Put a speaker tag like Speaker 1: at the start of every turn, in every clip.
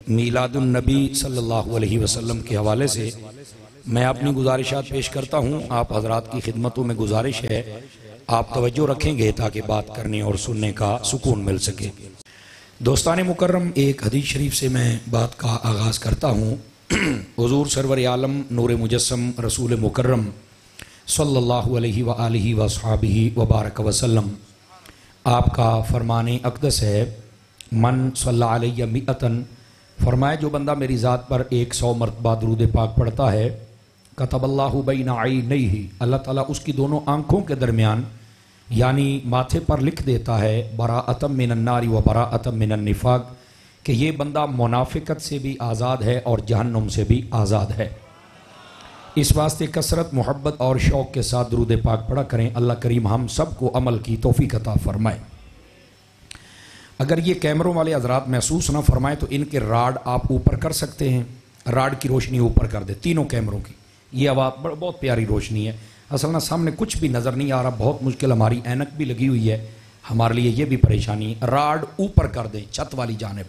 Speaker 1: मीलादुन्नबी सल्लल्लाहु अलैहि वसल्लम के हवाले से मैं अपनी गुजारिशात पेश करता हूँ। आप हजरात की खिदमतों में गुजारिश है आप तवज्जो रखेंगे ताकि बात करने और सुनने का सुकून मिल सके। दोस्तान मुकर्रम, एक हदीस शरीफ से मैं बात का आगाज़ करता हूँ। हुज़ूर सरवर आलम नूर मुजस्सम रसूल मुकर्रम सल्लल्लाहु अलैहि व आलिहि व अस्हाबिहि व बारक वसल्लम आपका फरमाने अक़दस है, मन सल्ला अलैहि मिअतन, फरमाया जो बंदा मेरी ज़ात पर 100 मरतबा दुरूद पाक पढ़ता है, कतबल्लाहु बैना ऐनैहि, अल्लाह ताला उसकी दोनों आँखों के दरमियान यानी माथे पर लिख देता है बराअतम मिनन नारी व बराअतम मिनन निफाक, कि ये बंदा मुनाफिकत से भी आज़ाद है और जहन्नुम से भी आज़ाद है। इस वास्ते कसरत मोहब्बत और शौक़ के साथ दुरूद पाक पढ़ा करें। अल्लाह करीम हम सब को अमल की तौफीक अता फरमाए। अगर ये कैमरों वाले हज़रात महसूस ना फरमाएं तो इनके राड आप ऊपर कर सकते हैं, राड की रोशनी ऊपर कर दे तीनों कैमरों की। ये आवाज़ बहुत प्यारी रोशनी है। असल ना सामने कुछ भी नज़र नहीं आ रहा, बहुत मुश्किल, हमारी ऐनक भी लगी हुई है, हमारे लिए ये भी परेशानी है। राड ऊपर कर दें छत वाली जानिब,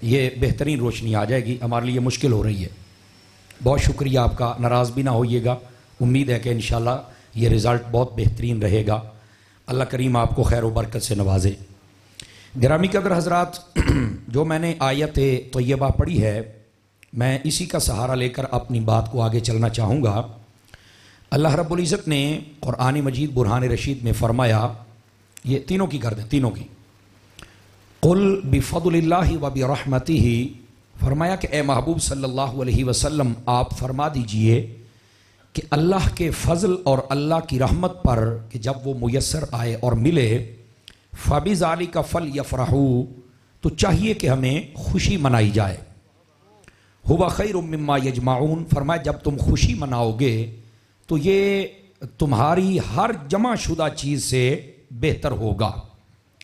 Speaker 1: ये बेहतरीन रोशनी आ जाएगी, हमारे लिए मुश्किल हो रही है। बहुत शुक्रिया आपका, नाराज़ भी ना होइएगा। उम्मीद है कि इंशाल्लाह ये रिज़ल्ट बहुत बेहतरीन रहेगा। अल्लाह करीम आपको खैर व बरकत से नवाजे। गिरामी कदर हज़रात, जो मैंने आयत तय्यबा पढ़ी है, मैं इसी का सहारा लेकर अपनी बात को आगे चलना चाहूँगा। अल्लाह रब्बुल इज़्ज़त ने कुरान मजीद बुरहान रशीद में फ़रमाया, ये तीनों की कर दें, तीनों की, कुल बिफ़द्लिल्लाहि व बिरहमतिही, फरमाया कि ए महबूब सल्लल्लाहु अलैहि वसल्लम आप फरमा दीजिए कि अल्लाह के फ़ज़ल और अल्लाह की रहमत पर कि जब वो मुयस्सर आए और मिले, फ़बिज़ालिका फ़लयफ़रहू, तो चाहिए कि हमें खुशी मनाई जाए। हुवा खैरुम मिम्मा यजमाऊन, फरमाया जब तुम खुशी मनाओगे तो ये तुम्हारी हर जमा शुदा चीज़ से बेहतर होगा।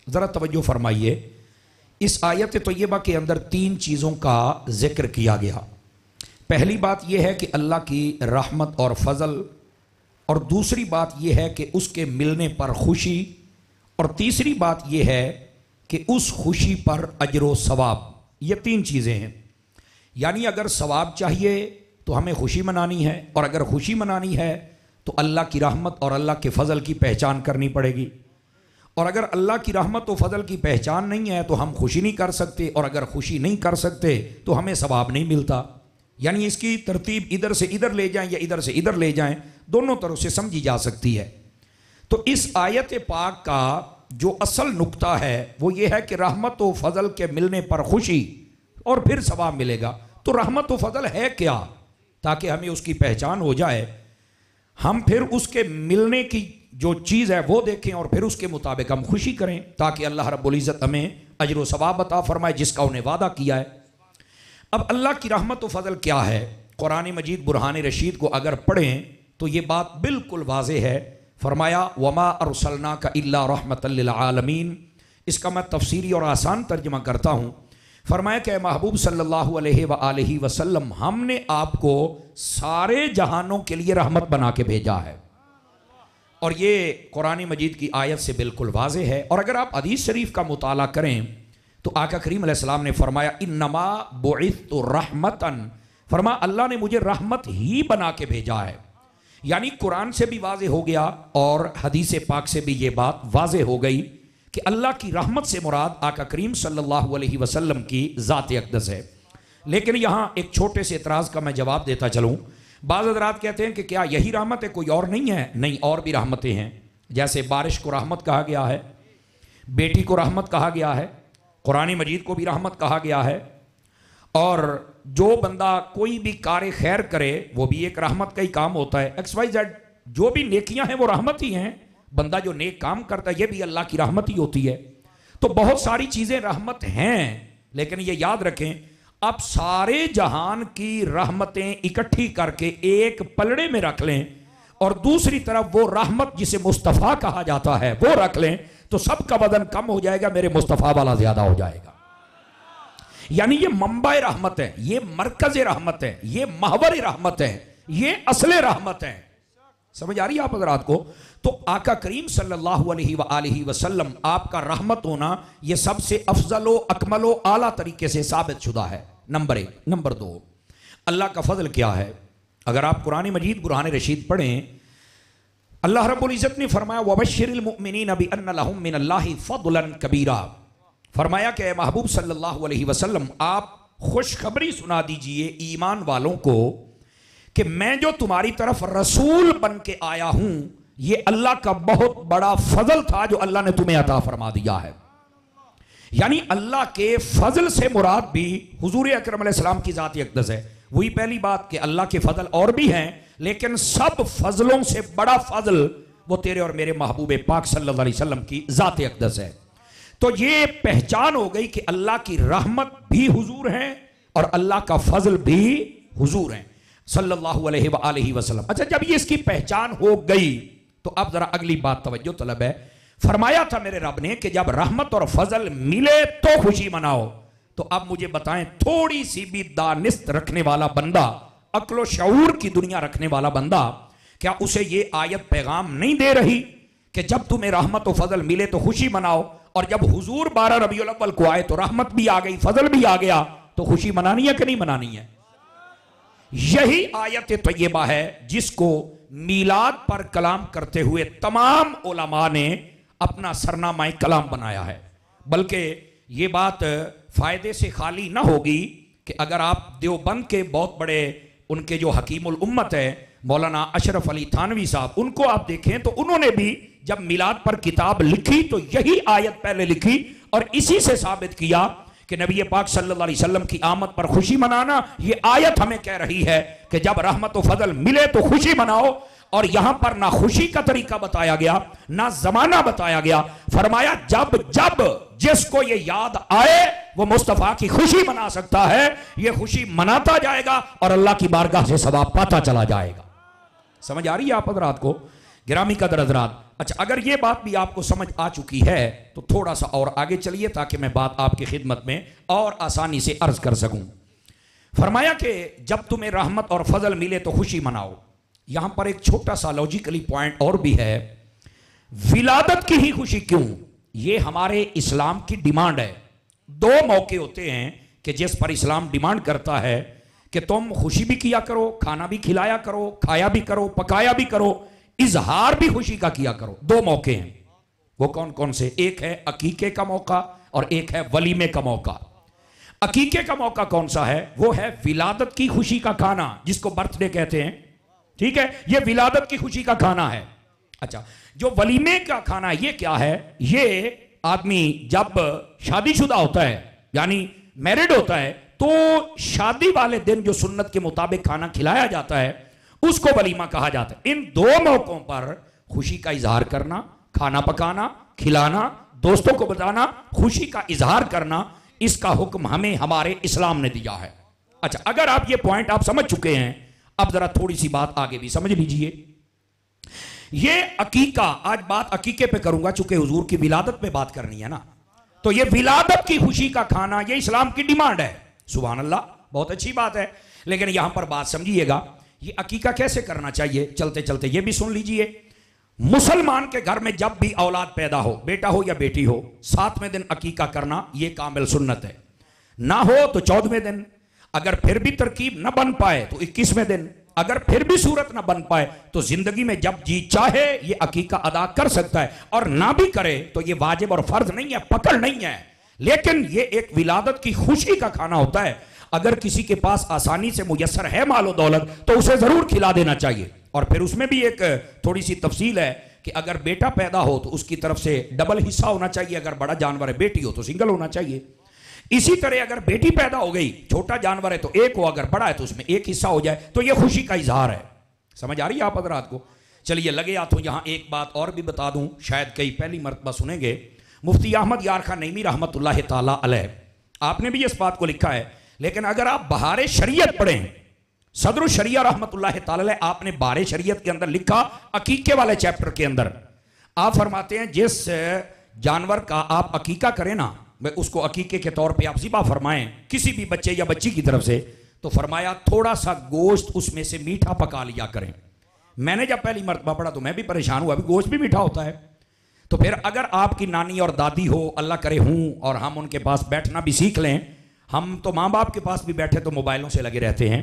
Speaker 1: ज़रा तवज्जो फरमाइए, इस आयत तय्यबा के अंदर 3 चीज़ों का जिक्र किया गया। पहली बात यह है कि अल्लाह की रहमत और फजल, और दूसरी बात यह है कि उसके मिलने पर खुशी, और तीसरी बात यह है कि उस खुशी पर अजर सवाब। ये 3 चीज़ें हैं। यानी अगर सवाब चाहिए तो हमें खुशी मनानी है, और अगर खुशी मनानी है तो अल्लाह की रहमत और अल्लाह के फजल की पहचान करनी पड़ेगी। और अगर अल्लाह की रहमत और फजल की पहचान नहीं है तो हम खुशी नहीं कर सकते, और अगर खुशी नहीं कर सकते तो हमें सवाब नहीं मिलता। यानी इसकी तरतीब इधर से इधर ले जाएं या इधर से इधर ले जाएं, दोनों तरफ से समझी जा सकती है। तो इस आयत पाक का जो असल नुक्ता है वो ये है कि रहमत व फजल के मिलने पर खुशी और फिर सवाब मिलेगा। तो रहमत व फजल है क्या, ताकि हमें उसकी पहचान हो जाए, हम फिर उसके मिलने की जो चीज़ है वो देखें और फिर उसके मुताबिक हम खुशी करें, ताकि अल्लाह रब्बुल इज़्ज़त हमें अजर व सवाब अता फरमाए जिसका उन्हें वादा किया है। अब अल्लाह की रहमत व फजल क्या है, कुरान मजीद बुरहान रशीद को अगर पढ़ें तो ये बात बिल्कुल वाज़ेह है। फरमाया वमा अरसलनाका इल्ला रहमतल लिल आलमीन। इसका मैं तफसीरी और आसान तर्जमा करता हूँ। फरमाया कि महबूब सल्लल्लाहु अलैहि व आलिहि वसल्लम, हमने आपको सारे जहानों के लिए रहमत बना के भेजा है। और ये कुरान मजीद की आयत से बिल्कुल वाज़ेह है। और अगर आप हदीस शरीफ का मुताला करें तो आका करीम अलैहिस्सलाम ने फरमाया इन्नमा बुइस्तु रहमतन, फरमा अल्लाह ने मुझे रहमत ही बना के भेजा है। यानी कुरान से भी वाज़ेह हो गया और हदीस पाक से भी ये बात वाज़ेह हो गई कि अल्लाह की रहमत से मुराद आका करीम सल्लल्लाहु अलैहि वसल्लम की ज़ात अक़दस है। लेकिन यहाँ एक छोटे से एतराज़ का मैं जवाब देता चलूँ। बाज़ हज़रात कहते हैं कि क्या यही रहमत है, कोई और नहीं है? नहीं, और भी रहमतें हैं। जैसे बारिश को रहमत कहा गया है, बेटी को रहमत कहा गया है, कुरान मजीद को भी रहमत कहा गया है, और जो बंदा कोई भी कार्य खैर करे वो भी एक रहमत का ही काम होता है। XYZ जो भी नेकियां हैं वो रहमत ही हैं। बंदा जो नेक काम करता है ये भी अल्लाह की रहमत ही होती है। तो बहुत सारी चीज़ें रहमत हैं, लेकिन ये याद रखें, अब सारे जहान की रहमतें इकट्ठी करके एक पलड़े में रख लें और दूसरी तरफ वो रहमत जिसे मुस्तफ़ा कहा जाता है वो रख लें, तो सबका वजन कम हो जाएगा, मेरे मुस्तफ़ा वाला ज़्यादा हो जाएगा। यानी ये मंबा रहमत है, ये मरकज़ रहमत है, ये महवर रहमत है, ये असले रहमत है। समझ आ रही है आप हज़रात को? तो आका करीम सल्लल्लाहु अलैहि वसल्लम आपका रहमत होना यह सबसे अफजलो अकमलो आला तरीके से साबित शुदा है, नंबर एक। नंबर दो, अल्लाह का फजल क्या है? अगर आप कुरान मजीद बुरहान रशीद पढ़ें, अल्लाह रब्बुल इज़्ज़त ने फरमाया वबश्शिरिल मुमिनीन बिअन्न लहुम मिनल्लाहि फदलन कबीरा। फरमाया कि महबूब सल्लल्लाहु अलैहि वसल्लम आप खुशखबरी सुना दीजिए ईमान वालों को कि मैं जो तुम्हारी तरफ रसूल बन के आया हूं ये अल्लाह का बहुत बड़ा फजल था जो अल्लाह ने तुम्हें अता फरमा दिया है। यानी अल्लाह के फजल से मुराद भी हुजूर अकरम अलैहिस्सलाम की ज़ात अक़दस है। वही पहली बात कि अल्लाह के फजल और भी हैं, लेकिन सब फजलों से बड़ा फजल वो तेरे और मेरे महबूब पाक सल्लल्लाहु अलैहि वसल्लम की ज़ात अक़दस है। तो ये पहचान हो गई कि अल्लाह की रहमत भी हुजूर है और अल्लाह का फजल भी हुजूर है सल्लल्लाहु अलैहि वसल्लम। अच्छा, जब ये इसकी पहचान हो गई तो अब जरा अगली बात तवज्जो तलब है। फरमाया था मेरे रब ने कि जब रहमत और फजल मिले तो खुशी मनाओ। तो अब मुझे बताएं, थोड़ी सी भी दानिस्त रखने वाला बंदा, अक्लो शऊर की दुनिया रखने वाला बंदा, क्या उसे ये आयत पैगाम नहीं दे रही कि जब तुम्हें रहमत और फजल मिले तो खुशी मनाओ, और जब हुजूर 12 रबीउल अव्वल को आए तो रहमत भी आ गई, फजल भी आ गया, तो खुशी मनानी है कि नहीं मनानी है? यही आयत तय्यबा है जिसको मीलाद पर कलाम करते हुए तमाम उलमा ने अपना सरनामा कलाम बनाया है। बल्कि ये बात फायदे से खाली ना होगी कि अगर आप देवबंद के बहुत बड़े उनके जो हकीमुल उम्मत है मौलाना अशरफ अली थानवी साहब, उनको आप देखें तो उन्होंने भी जब मिलाद पर किताब लिखी तो यही आयत पहले लिखी और इसी से साबित किया कि नबी पाक सल्लल्लाहु अलैहि वसल्लम की आमद पर खुशी मनाना, ये आयत हमें कह रही है कि जब रहमत व फजल मिले तो खुशी मनाओ। और यहां पर ना खुशी का तरीका बताया गया ना जमाना बताया गया। फरमाया जब जब जिसको ये याद आए वो मुस्तफा की खुशी मना सकता है, ये खुशी मनाता जाएगा और अल्लाह की बारगाह से सवाब पाता चला जाएगा। समझ आ रही है आप हज़रात को? गिरामी कदर हज़रात, अच्छा, अगर ये बात भी आपको समझ आ चुकी है तो थोड़ा सा और आगे चलिए ताकि मैं बात आपकी खिदमत में और आसानी से अर्ज कर सकूं। फरमाया कि जब तुम्हें रहमत और फजल मिले तो खुशी मनाओ। यहां पर एक छोटा सा लॉजिकली पॉइंट और भी है, विलादत की ही खुशी क्यों? ये हमारे इस्लाम की डिमांड है। दो मौके होते हैं कि जिस पर इस्लाम डिमांड करता है कि तुम खुशी भी किया करो, खाना भी खिलाया करो, खाया भी करो, पकाया भी करो, इजहार भी खुशी का किया करो। दो मौके हैं, वो कौन कौन से? एक है अकीके का मौका और एक है वलीमे का मौका। अकीके का मौका कौन सा है? वो है विलादत की खुशी का खाना, जिसको बर्थडे कहते हैं, ठीक है, ये विलादत की खुशी का खाना है। अच्छा, जो वलीमे का खाना ये क्या है? ये आदमी जब शादीशुदा होता है यानी मैरिड होता है तो शादी वाले दिन जो सुन्नत के मुताबिक खाना खिलाया जाता है उसको वलीमा कहा जाता है। इन दो मौकों पर खुशी का इजहार करना, खाना पकाना, खिलाना, दोस्तों को बताना, खुशी का इजहार करना, इसका हुक्म हमें हमारे इस्लाम ने दिया है। अच्छा, अगर आप ये पॉइंट आप समझ चुके हैं, अब जरा थोड़ी सी बात आगे भी समझ लीजिए। ये अकीका, आज बात अकीके पे करूंगा चूंकि हुजूर की विलादत पे बात करनी है ना, तो ये विलादत की खुशी का खाना ये इस्लाम की डिमांड है। सुभान अल्लाह, बहुत अच्छी बात है। लेकिन यहां पर बात समझिएगा, ये अकीका कैसे करना चाहिए, चलते चलते ये भी सुन लीजिए। मुसलमान के घर में जब भी औलाद पैदा हो, बेटा हो या बेटी हो, 7वें दिन अकीका करना ये कामिल सुन्नत है। ना हो तो 14वें दिन, अगर फिर भी तरकीब न बन पाए तो 21वें दिन, अगर फिर भी सूरत न बन पाए तो जिंदगी में जब जी चाहे ये अकीका अदा कर सकता है, और ना भी करे तो ये वाजिब और फर्ज नहीं है, पकड़ नहीं है, लेकिन ये एक विलादत की खुशी का खाना होता है। अगर किसी के पास आसानी से मुयस्सर है मालो दौलत तो उसे जरूर खिला देना चाहिए। और फिर उसमें भी एक थोड़ी सी तफसील है कि अगर बेटा पैदा हो तो उसकी तरफ से डबल हिस्सा होना चाहिए, अगर बड़ा जानवर है, बेटी हो तो सिंगल होना चाहिए। इसी तरह अगर बेटी पैदा हो गई, छोटा जानवर है तो एक हो, अगर बड़ा है तो उसमें एक हिस्सा हो जाए, तो यह खुशी का इजहार है। समझ आ रही है आप हज़रात को? चलिए लगे हाथों यहां एक बात और भी बता दूं, शायद कई पहली मर्तबा सुनेंगे। मुफ्ती अहमद यार खान नईमी रहमतुल्लाह ताला अलैह, आपने भी इस बात को लिखा है, लेकिन अगर आप बहारे शरीयत पढ़ें, सदर शरिया रहमतुल्लाह ताला अलैह, आपने बारे शरीयत के अंदर लिखा अकीके वाले चैप्टर के अंदर, आप फरमाते हैं जिस जानवर का आप अकीका करें ना, उसको अकीके के तौर पे आप ज़िबा फरमाएं किसी भी बच्चे या बच्ची की तरफ से, तो फरमाया थोड़ा सा गोश्त उसमें से मीठा पका लिया करें। मैंने जब पहली मरतबा पढ़ा तो मैं भी परेशान हुआ, अभी गोश्त भी मीठा होता है। तो फिर अगर आपकी नानी और दादी हो, अल्लाह करे हूँ, और हम उनके पास बैठना भी सीख लें, हम तो माँ बाप के पास भी बैठे तो मोबाइलों से लगे रहते हैं,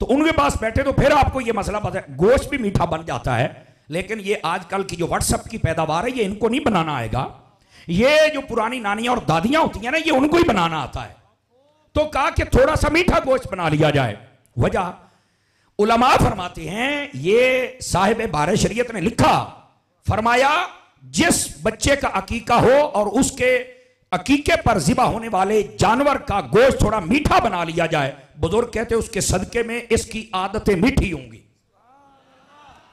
Speaker 1: तो उनके पास बैठे तो फिर आपको ये मसला पता है, गोश्त भी मीठा बन जाता है। लेकिन ये आजकल की जो व्हाट्सएप की पैदावार है, ये इनको नहीं बनाना आएगा। ये जो पुरानी नानियां और दादियां होती हैं ना, ये उनको ही बनाना आता है। तो कहा कि थोड़ा सा मीठा गोश्त बना लिया जाए। वजह उलमा फरमाते हैं, ये साहिब बारे शरीयत ने लिखा, फरमाया जिस बच्चे का अकीका हो और उसके अकीके पर ज़िबा होने वाले जानवर का गोश्त थोड़ा मीठा बना लिया जाए, बुजुर्ग कहते उसके सदके में इसकी आदतें मीठी होंगी।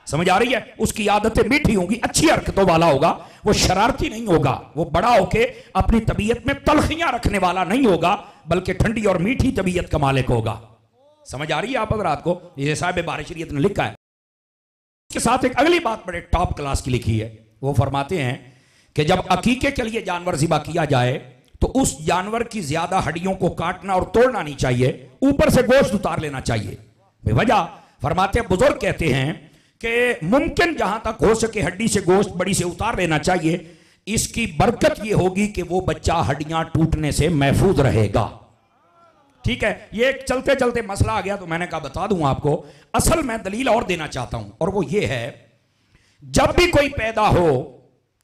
Speaker 1: समझ आ रही है? उसकी आदतें मीठी होंगी, अच्छी हरकतों वाला होगा, वो शरारती नहीं होगा, वो बड़ा होके अपनी तबीयत में तलखियां रखने वाला नहीं होगा, बल्कि ठंडी और मीठी तबीयत का मालिक होगा। समझ आ रही है आप हज़रात को? ये साहिब बारे शरीयत ने लिखा है। इसके साथ एक अगली बात बड़े टॉप क्लास की लिखी है। वो फरमाते हैं कि जब अकीके के लिए जानवर ज़िबा किया जाए तो उस जानवर की ज्यादा हड्डियों को काटना और तोड़ना नहीं चाहिए, ऊपर से गोश्त उतार लेना चाहिए। बेवजह फरमाते बुजुर्ग कहते हैं कि मुमकिन जहां तक हो सके हड्डी से गोश्त बड़ी से उतार लेना चाहिए। इसकी बरकत यह होगी कि वो बच्चा हड्डियां टूटने से महफूज रहेगा। ठीक है, ये चलते चलते मसला आ गया तो मैंने कहा बता दूं आपको। असल में दलील और देना चाहता हूं, और वो ये है, जब भी कोई पैदा हो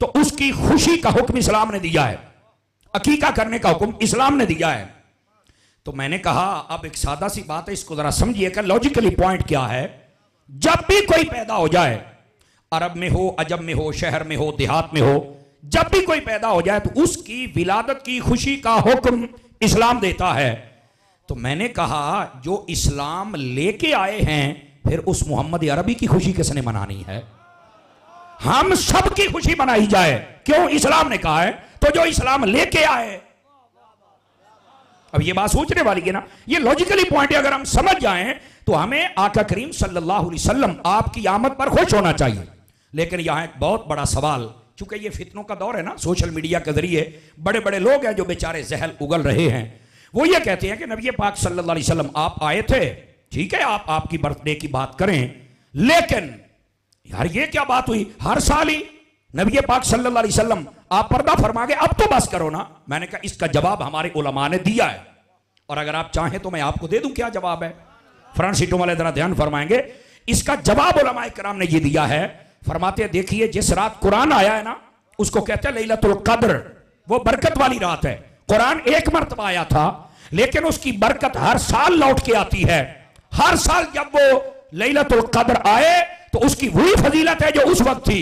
Speaker 1: तो उसकी खुशी का हुक्म इस्लाम ने दिया है, अकीका करने का हुक्म इस्लाम ने दिया है। तो मैंने कहा अब एक सादा सी बात है, इसको जरा समझिएगा लॉजिकली पॉइंट क्या है। जब भी कोई पैदा हो जाए, अरब में हो, अजम में हो, शहर में हो, देहात में हो, जब भी कोई पैदा हो जाए तो उसकी विलादत की खुशी का हुक्म इस्लाम देता है। तो मैंने कहा जो इस्लाम लेके आए हैं, फिर उस मोहम्मद अरबी की खुशी किसने मनानी है? हम सब की खुशी मनाई जाए, क्यों? इस्लाम ने कहा है, तो जो इस्लाम लेके आए। अब ये बात सोचने वाली है ना, ये लॉजिकली पॉइंट है। अगर हम समझ जाएं तो हमें आका करीम सल्लल्लाहु अलैहि वसल्लम आपकी आमद पर खुश होना चाहिए। लेकिन यहां एक बहुत बड़ा सवाल, चूंकि ये फितनों का दौर है ना, सोशल मीडिया के जरिए बड़े बड़े लोग हैं जो बेचारे जहल उगल रहे हैं। वो ये कहते हैं कि नबी पाक सल्लल्लाहु अलैहि वसल्लम आप आए थे, ठीक है, आप आपकी बर्थडे की बात करें, लेकिन यार ये क्या बात हुई, हर साल ही नबी पाक सल्लल्लाहु अलैहि वसल्लम आप पर्दा फरमा गए, अब तो बस करो ना। मैंने कहा इसका जवाब हमारे उलमा ने दिया है, और अगर आप चाहें तो मैं आपको दे दूं क्या जवाब है। फ्रंट सीटों वाले जरा ध्यान फरमाएंगे, इसका जवाब उलमा इकराम ने ये दिया है। फरमाते हैं देखिए, जिस रात कुरान आया है ना, उसको कहते हैं लैलतुल कद्र, वो बरकत वाली रात है। कुरान एक मर्तबा आया था, लेकिन उसकी बरकत हर साल लौट के आती है। हर साल जब वो लैलतुल कद्र आए तो उसकी वही फजीलत है जो उस वक्त थी।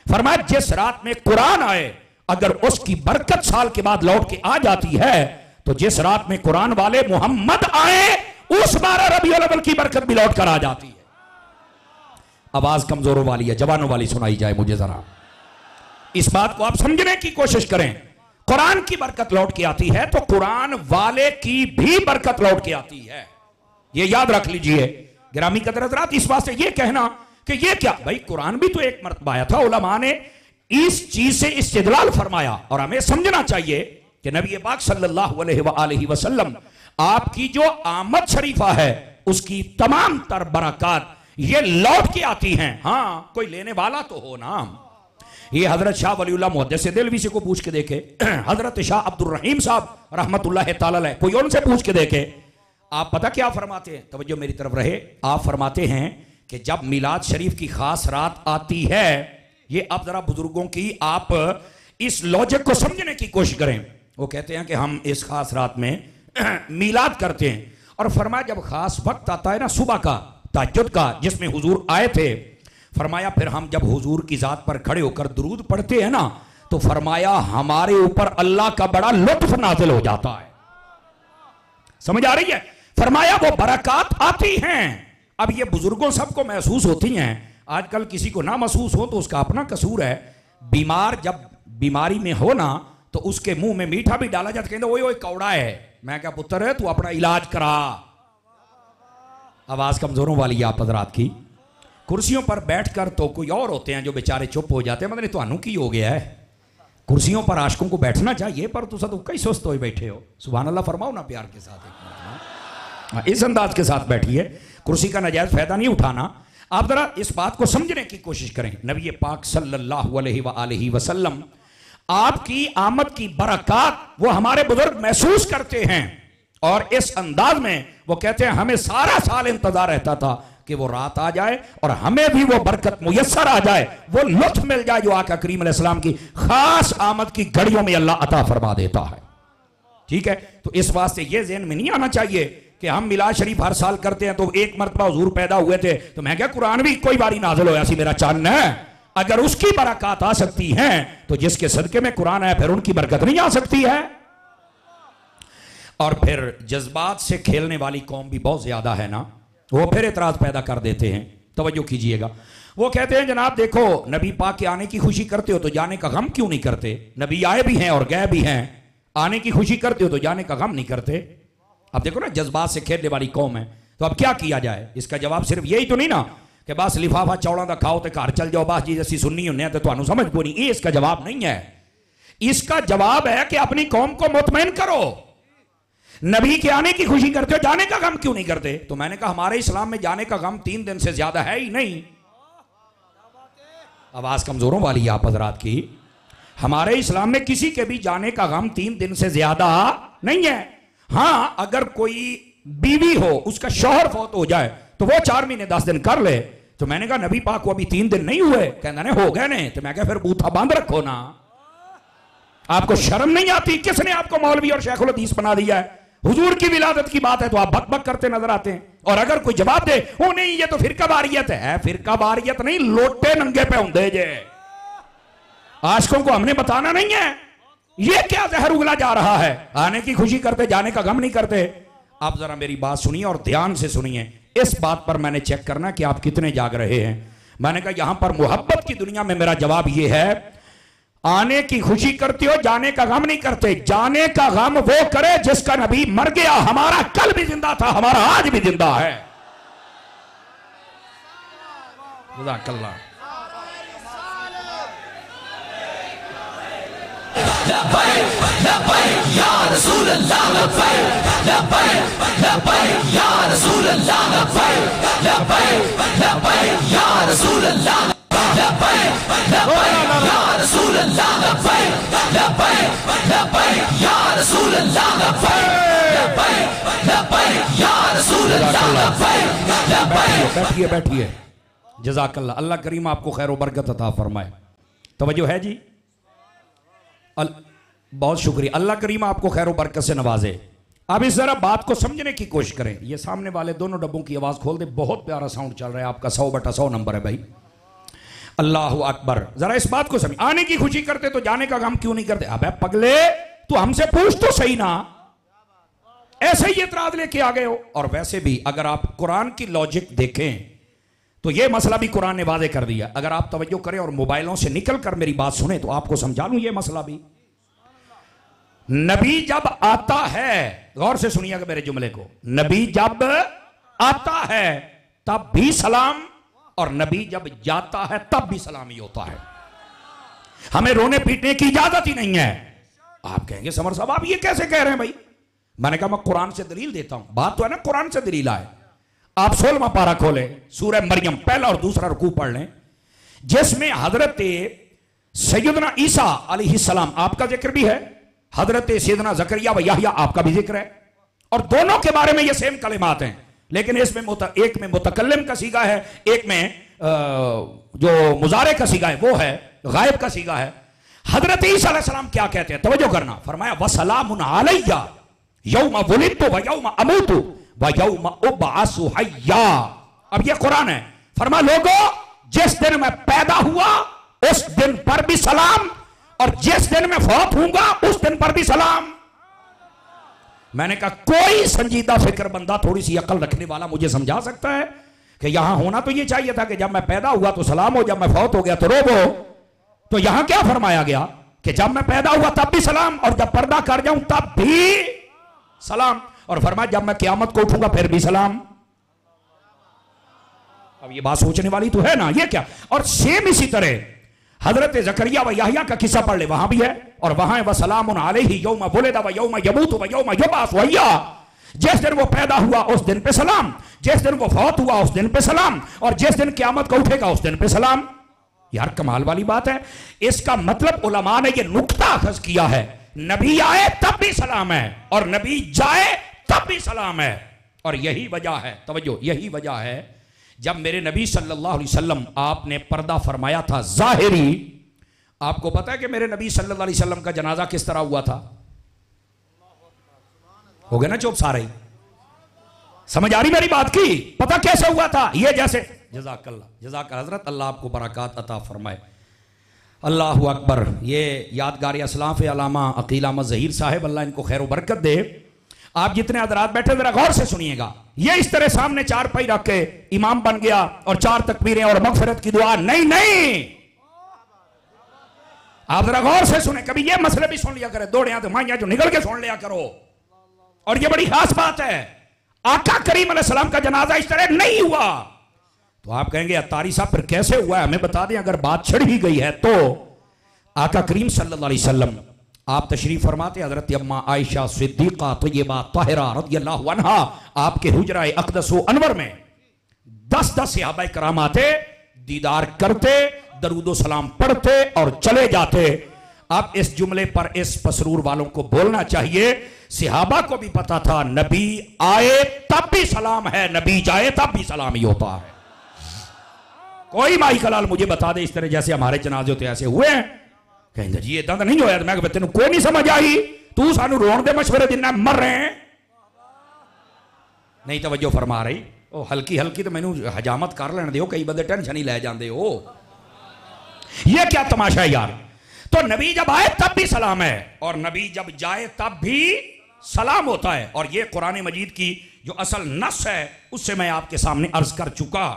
Speaker 1: फरमाया जिस रात में कुरान आए, अगर उसकी बरकत साल के बाद लौट के आ जाती है, तो जिस रात में कुरान वाले मोहम्मद आए, उस 12 रबीउल अव्वल की बरकत भी लौट कर आ जाती है। आवाज कमजोरों वाली है, जवानों वाली सुनाई जाए मुझे जरा। इस बात को आप समझने की कोशिश करें। कुरान की बरकत लौट के आती है तो कुरान वाले की भी बरकत लौट के आती है, ये याद रख लीजिए। गिरामी कदर हज़रात, इस बात से ये कहना कि ये क्या, भाई कुरान भी तो एक मर्तबा आया था, उलमा ने इस चीज से इस्तिदलाल फरमाया। और हमें समझना चाहिए कि नबी पाक सल्लल्लाहु अलैहि वसल्लम आपकी जो आमद शरीफा है, उसकी तमाम तर बरकत ये लौट के आती हैं। हाँ, कोई लेने वाला तो हो ना। ये हजरत शाह वलीउल्लाह मुहद्दिस देलवी से को पूछ के देखे, हजरत शाह अब्दुल रहीम साहब रहमतुल्लाह ताला अलैह, कोई उनसे पूछ के देखे। आप पता क्या फरमाते हैं, तवज्जो मेरी तरफ रहे, आप फरमाते हैं कि जब मिलाद शरीफ की खास रात आती है, ये अब जरा बुजुर्गों की आप इस लॉजिक को समझने की कोशिश करें। वो कहते हैं कि हम इस खास रात में मिलाद करते हैं, और फरमाया जब खास वक्त आता है ना सुबह का, तहज्जुद का, जिसमें हुजूर आए थे, फरमाया फिर हम जब हुजूर की जात पर खड़े होकर दुरूद पढ़ते हैं ना, तो फरमाया हमारे ऊपर अल्लाह का बड़ा लुत्फ नाजिल हो जाता है। समझ आ रही है? फरमाया वो बरकत आती हैं। अब ये बुजुर्गों सबको महसूस होती हैं, आजकल किसी को ना महसूस हो तो उसका अपना कसूर है। बीमार जब बीमारी में हो ना, तो उसके मुंह में मीठा भी डाला जाता, कहते ओए ओए कौड़ा है। मैं क्या पुत्र है, तू अपना इलाज करा। आवाज कमजोरों वाली आप हज़रात की। कुर्सियों पर बैठकर तो कोई और होते हैं जो बेचारे चुप हो जाते हैं, मतलब तुहानू की हो गया है। कुर्सियों पर आशिकों को बैठना चाहिए, पर तुसा तो कई सुस्त हो बैठे हो। सुभान अल्लाह फरमाओ ना प्यार के साथ। एक इस अंदाज के साथ बैठिए, कुर्सी का नाजायज फायदा नहीं उठाना। आप जरा इस बात को समझने की कोशिश करें। नबी पाक सल्लल्लाहु अलैहि वसल्लम आपकी आमद की बरकत वो हमारे बुजुर्ग महसूस करते हैं, और इस अंदाज में वो कहते हैं हमें सारा साल इंतजार रहता था कि वो रात आ जाए और हमें भी वो बरकत मुयस्सर आ जाए, वो लुत्फ मिल जाए जो आका करीम अलैहिस्सलाम की खास आमद की घड़ियों में अल्लाह अता फरमा देता है। ठीक है, तो इस वास्ते ये ज़हन में नहीं आना चाहिए कि हम मिलाद शरीफ हर साल करते हैं तो एक मरतबा हुजूर पैदा हुए थे तो मैं क्या कुरान भी कोई बारी नाज़िल होया सी मेरा चन्न है। अगर उसकी बरकत आ सकती है तो जिसके सदके में कुरान है फिर उनकी बरकत नहीं आ सकती है। और फिर जज्बात से खेलने वाली कौम भी बहुत ज्यादा है ना, वो फिर एतराज पैदा कर देते हैं। तवज्जो कीजिएगा, वो कहते हैं जनाब देखो नबी पाक के आने की खुशी करते हो तो जाने का गम क्यों नहीं करते? नबी आए भी हैं और गए भी हैं, आने की खुशी करते हो तो जाने का गम नहीं करते। अब देखो ना, जज्बात से खेलने वाली कौम है, तो अब क्या किया जाए? इसका जवाब सिर्फ यही तो नहीं ना कि बस लिफाफा चौड़ा दा खाओ तो घर चल जाओ, बस जी असि सुन्नी होने तो तुहानू समझ को नहीं। ये इसका जवाब नहीं है। इसका जवाब है कि अपनी कौम को मुतमईन करो। नबी के आने की खुशी करते हो, जाने का गम क्यों नहीं करते? तो मैंने कहा हमारे इस्लाम में जाने का गम 3 दिन से ज्यादा है ही नहीं। आवाज कमजोरों वाली है आप हजरात की। हमारे इस्लाम में किसी के भी जाने का गम 3 दिन से ज्यादा नहीं है। हां, अगर कोई बीवी हो उसका शौहर फौत हो जाए तो वो 4 महीने 10 दिन कर ले। तो मैंने कहा नबी पाक को अभी 3 दिन नहीं हुए, कहना ने हो गए ने। तो मैं कहा फिर बूथा बांध रखो ना, आपको शर्म नहीं आती? किसने आपको मौलवी और शेखुल हदीस बना दिया है? हुजूर की विलादत की बात है तो आप बक बक करते नजर आते हैं। और अगर कोई जवाब दे ओ नहीं ये तो फिरका वारियत है, फिरका वारियत नहीं, लोटे नंगे पे होंगे जे। आशिकों को हमने बताना नहीं है ये क्या जहर उगला जा रहा है। आने की खुशी करते, जाने का गम नहीं करते। आप जरा मेरी बात सुनिए और ध्यान से सुनिए। इस बात पर मैंने चेक करना कि आप कितने जाग रहे हैं। मैंने कहा यहां पर मोहब्बत की दुनिया में मेरा जवाब यह है, आने की खुशी करते हो, जाने का गम नहीं करते। जाने का गम वो करे जिसका नबी मर गया। हमारा कल भी जिंदा था, हमारा आज भी जिंदा है। जज़ाकल्लाह।
Speaker 2: या रसूल अल्लाह या रसूल अल्लाह या रसूल अल्लाह या रसूल अल्लाह या रसूल अल्लाह या रसूल अल्लाह।
Speaker 1: बैठिए बैठिए। जज़ाकल्लाह। अल्लाह करीम आपको खैर व बरकत अता फरमाए। तवज्जो है जी? बहुत शुक्रिया। अल्लाह करीम आपको खैर व बरकत से नवाजे। अब इस जरा बात को समझने की कोशिश करें। ये सामने वाले दोनों डब्बों की आवाज खोल दे, बहुत प्यारा साउंड चल रहा है आपका। 100/100 नंबर है भाई। अल्लाह अकबर। जरा इस बात को समझ। आने की खुशी करते तो जाने का गम क्यों नहीं करते? अबे पगले तू हमसे पूछ तो सही ना, ऐसे ही एतराज लेके आ गए हो। और वैसे भी अगर आप कुरान की लॉजिक देखें तो यह मसला भी कुरान ने वादे कर दिया। अगर आप तवज्जो करें और मोबाइलों से निकल कर मेरी बात सुने तो आपको समझा लूं यह मसला भी। नबी जब आता है, गौर से सुनिएगा मेरे जुमले को, नबी जब आता है तब भी सलाम, और नबी जब जाता है तब भी सलाम ही होता है। हमें रोने पीटने की इजाजत ही नहीं है। आप कहेंगे समर साहब आप ये कैसे कह रहे हैं भाई? मैंने कहा मैं कुरान से दलील देता हूं। बात तो है ना, कुरान से दलील आए। आप 16वां पारा खोले, सूरह मरियम पहला और दूसरा रुकू पढ़ लें, जिसमें हजरत सैयदना ईसा अलैहिस्सलाम आपका जिक्र भी है, हजरत सैयदना जकरिया व याहया आपका भी जिक्र है, और दोनों के बारे में ये सेम कलिमात हैं। लेकिन इसमें एक में मुतकल्लिम का सीगा है, एक में जो मुजारे का सीगा है वो है, गायब का सीगा है। हजरत ईसा अलैहिस्सलाम क्या कहते हैं? तवज्जो करना। फरमाया वसलामुन अलैया यौमा वुलिदतु व यौमा अमूतु व यौमा उबअसु हय्या। अब ये कुरान है। फरमा लोगो जिस दिन मैं पैदा हुआ उस दिन पर भी सलाम, और जिस दिन मैं फौत होऊंगा उस दिन पर भी सलाम। मैंने कहा कोई संजीदा फिक्र बंदा, थोड़ी सी अकल रखने वाला मुझे समझा सकता है कि यहां होना तो ये चाहिए था कि जब मैं पैदा हुआ तो सलाम हो, जब मैं फौत हो गया तो रोबो। तो यहां क्या फरमाया गया कि जब मैं पैदा हुआ तब भी सलाम, और जब पर्दा कर जाऊं तब भी सलाम, और फरमाया जब मैं क़यामत को उठूंगा फिर भी सलाम। अब ये बात सोचने वाली तो है ना, ये क्या? और सेम इसी तरह हजरत जकरिया व याहया का किस्सा पढ़ ले, वहां भी है, और वहां है वसलामुन अलैहि यौमा वुलिदा व यौमा यमूतु व यौमा युबअसु हय्या। जिस दिन वो पैदा हुआ उस दिन पे सलाम, जिस दिन वो फौत हुआ उस दिन पे सलाम, और जिस दिन क़यामत को उठेगा उस दिन पे सलाम। यार कमाल वाली बात है। इसका मतलब उलमा ने ये नुक्ता अखज़ किया है, नबी आए तब भी सलाम है और नबी जाए तब भी सलाम है। और यही वजह है, तवज्जो, यही वजह है जब मेरे नबी सल्लल्लाहु अलैहि वसल्लम आपने पर्दा फरमाया था ज़ाहिरी। आपको पता है कि मेरे नबी सल्लल्लाहु अलैहि वसल्लम का जनाजा किस तरह हुआ था? हो गया ना चुप सारे ही? समझ आ रही मेरी बात की? पता कैसे हुआ था? ये जैसे जज़ाकल्लाह हजरत, अल्लाह आपको बरकत अता फरमाए। अल्लाहु अकबर। ये यादगार असलाफ अलामा अकील अहमद ज़हीर साहब, अल्लाह इनको खैर व बरकत दे। आप जितने हजरात बैठे जरा गौर से सुनिएगा। ये इस तरह सामने चार पाई रख के इमाम बन गया और चार तकबीरें और मगफिरत की दुआ, नहीं नहीं, आप जरा गौर से सुने। कभी ये मसले भी सुन लिया करे, दौड़िया तो माइया जो निकल के सुन लिया करो। और ये बड़ी खास बात है, आका करीम अलैहिस्सलाम का जनाजा इस तरह नहीं हुआ। तो आप कहेंगे अत्तारी साहब फिर कैसे हुआ है, हमें बता दें। अगर बात छिड़ ही गई है तो आका करीम सल्लल्लाहु अलैहि वसल्लम आप तशरीफ फरमाते, हजरत अम्मा आयशा सिद्दीक़ा तय्यबा ताहिरा रज़ियल्लाहु अन्हा आपके हुजरा अक़दस व अनवर में 10-10 सहाबा कराम आते, दीदार करते, दरूद सलाम पढ़ते और चले जाते। अब इस जुमले पर इस पसरूर वालों को बोलना चाहिए, सहाबा को भी पता था नबी आए तब भी सलाम है, नबी जाए तब भी सलाम ही होता है। कोई माई कलाल मुझे बता दे इस तरह जैसे हमारे जनाजे होते ऐसे हुए हैं? कहेंगे जी इदा तो नहीं होया। मैं तेन कोई नहीं समझ आई, तू सानू रोन दे मशवरे दिना, मर रहे हैं। नहीं तवज्जो फरमा रही, ओ हल्की हल्की तो मैनू हजामत कर लेने दो, कई बंदे टेंशन ही लै जाते हो। ये क्या तमाशा है यार? तो नबी जब आए तब भी सलाम है और नबी जब जाए तब भी सलाम होता है। और ये कुरान मजीद की जो असल नस है उससे मैं आपके सामने अर्ज कर चुका।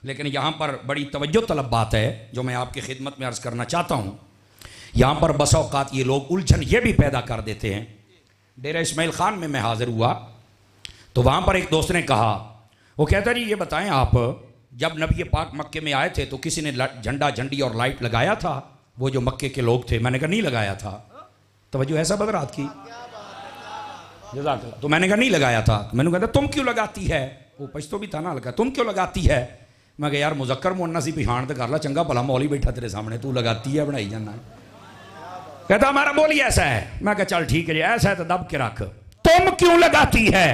Speaker 1: लेकिन यहां पर बड़ी तवज्जो तलब बात है जो मैं आपकी खिदमत में अर्ज करना चाहता हूं। यहां पर बस औकात ये लोग उलझन ये भी पैदा कर देते हैं। डेरा इस्माइल खान में मैं हाजिर हुआ तो वहां पर एक दोस्त ने कहा, वो कहता जी ये बताएं आप जब नबी पाक मक्के में आए थे तो किसी ने झंडा झंडी और लाइट लगाया था? वो जो मक्के के लोग थे। मैंने कहा नहीं लगाया था। तवज्जो ऐसा बदरात की, तो मैंने कहा नहीं लगाया था। तो मैंने कहा तुम क्यों लगाती है? वो पछतो भी था ना, लगा तुम क्यों लगाती है? मैं कहा यार मुजक्कर मुन्नस ही पिछाण तो कर ला, चंगा भला मौली बैठा तेरे सामने, तू लगाती है बनाई जाना। कहता हमारा मौली ऐसा है। मैं कहा चल ठीक है, ऐसा है तो दब के रख, तुम क्यों लगाती है?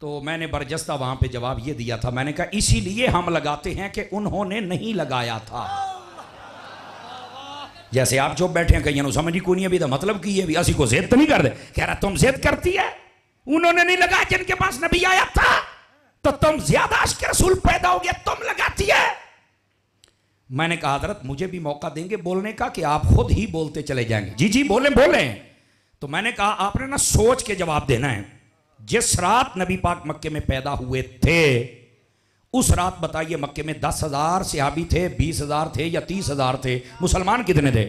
Speaker 1: तो मैंने बरजस्ता वहां पे जवाब ये दिया था, मैंने कहा इसीलिए हम लगाते हैं कि उन्होंने नहीं लगाया था। जैसे आप जो बैठे हैं कहीं समझ ही कोई नहीं, अभी तो मतलब की है, अभी असी को जिद तो नहीं कर दे। कह रहा तुम जिद करती है, उन्होंने नहीं लगाया, जिनके पास नबी आया था। तो तुम ज्यादा अश्क रसूल पैदा हो गया, तुम लगाती है। मैंने कहा हजरत मुझे भी मौका देंगे बोलने का कि आप खुद ही बोलते चले जाएंगे? जी जी बोलें बोलें। तो मैंने कहा आपने ना सोच के जवाब देना है। जिस रात नबी पाक मक्के में पैदा हुए थे उस रात बताइए मक्के में 10,000 सहाबी थे, 20,000 थे या 30,000 थे? मुसलमान कितने थे?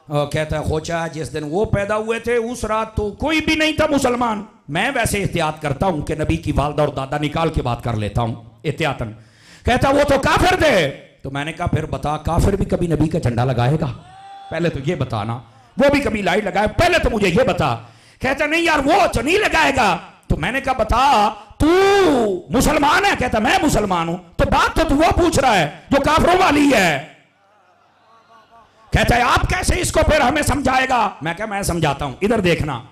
Speaker 1: कहता है खोचा जिस दिन वो पैदा हुए थे उस रात तो कोई भी नहीं था मुसलमान। मैं वैसे एहतियात करता हूं कि नबी की वालदा और दादा निकाल के बात कर लेता हूं एहतियातन। कहता वो तो काफिर थे। तो मैंने कहा फिर बता काफिर भी कभी नबी का झंडा लगाएगा? पहले तो ये बताना। वो भी कभी लाइट लगाए? पहले तो मुझे ये बता। कहता नहीं यार वो तो नहीं लगाएगा। तो मैंने कहा बता तू मुसलमान है? कहता मैं मुसलमान हूं। तो बात तो तू वो पूछ रहा है जो काफिरों वाली है। कहता है आप कैसे इसको फिर हमें समझाएगा? मैं क्या मैं समझाता हूं, इधर देखना।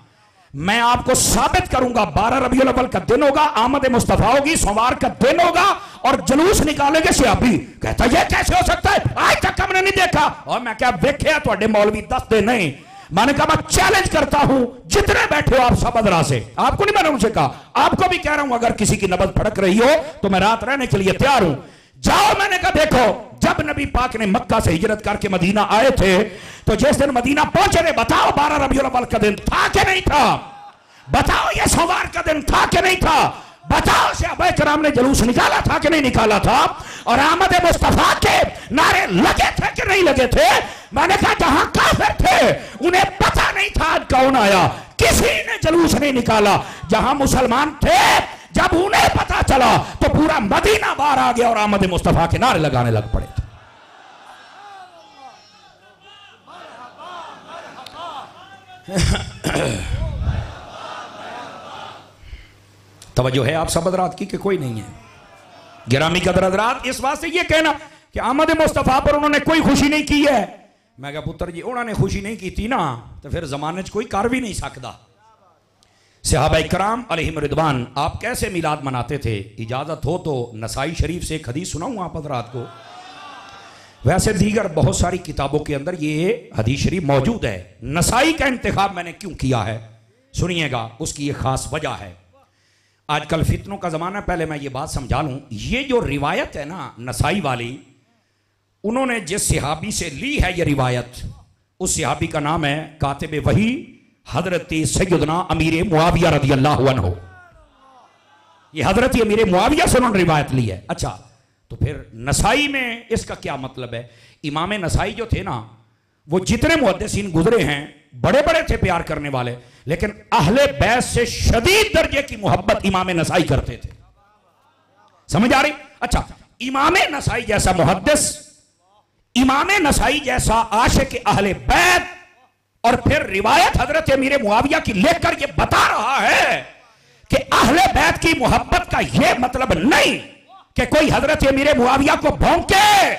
Speaker 1: मैं आपको साबित करूंगा 12 रबीउल अव्वल का दिन होगा, आमद मुस्तफा होगी, सोमवार का दिन होगा और जुलूस निकालेंगे सहाबी। कहता ये कैसे हो सकता है? आज तक हमने नहीं देखा। और मैं क्या देखे तुहाडे मौलवी दसते नहीं? मैंने कहा मैं चैलेंज करता हूं जितने बैठे हो आप सब अदरा से, आपको नहीं मैंने उनसे कहा, आपको भी कह रहा हूं अगर किसी की नबज फड़क रही हो तो मैं रात रहने के लिए तैयार हूं। जाओ। मैंने कहा देखो जब नबी पाक ने मक्का से हिजरत करके मदीना आए थे तो जिस दिन मदीना पहुंचे थे बताओ 12 रबीउल अव्वल का दिन था कि नहीं था? बताओ ये सोमवार का दिन था कि नहीं था? बताओ सहाबाए किराम ने जुलूस निकाला था कि नहीं निकाला था? और आमद मुस्तफा के नारे लगे थे कि नहीं लगे थे? मैंने कहा जहां काफिर थे उन्हें पता नहीं था आज कौन आया, किसी ने जुलूस नहीं निकाला। जहां मुसलमान थे जब उन्हें पता चला तो पूरा मदीना बाहर आ गया और आमद मुस्तफा के नारे लगाने लग पड़े थे। तवज्जो है आप सब हज़रात की कि कोई नहीं है? गिरामी कदर हज़रात, इस बात से ये कहना कि आमद मुस्तफ़ा पर उन्होंने कोई खुशी नहीं की है, मैं कहा पुत्र जी उन्होंने खुशी नहीं की थी ना तो फिर जमाने च कोई कर भी नहीं सकता। सहाबा इकराम अलैहिम रिदवान आप कैसे मिलाद मनाते थे? इजाजत हो तो नसाई शरीफ से एक हदीस सुनाऊं आप हज़रात को। वैसे दीगर बहुत सारी किताबों के अंदर ये हदीस शरीफ मौजूद है। नसाई का इंतखाब मैंने क्यों किया है सुनिएगा, उसकी ये खास वजह है। आजकल फितनों का ज़माना, पहले मैं ये बात समझा लूँ, ये जो रिवायत है ना नसाई वाली, उन्होंने जिस सहाबी से ली है ये रिवायत, उस सहाबी का नाम है कातिब वही हजरत सैयदना अमीर मुआविया रज़ी अल्लाहु अन्हु। ये हजरत अमीर मुआविया से उन्होंने रिवायत ली है। अच्छा, तो फिर नसाई में इसका क्या मतलब है? इमाम नसाई जो थे ना, वो जितने मुहद्दिसीन गुजरे हैं बड़े बड़े थे प्यार करने वाले, लेकिन अहले बैत से शदीद दर्जे की मोहब्बत इमाम नसाई करते थे। समझ आ रही? अच्छा, इमाम नसाई जैसा मुहद्दिस, इमाम नसाई जैसा आशिक अहले बैत, और फिर रिवायत हजरत अमीर मुआविया की लेकर ये बता रहा है कि अहले बैत की मोहब्बत का यह मतलब नहीं कि कोई हजरत अमीर मुआविया को भौंके।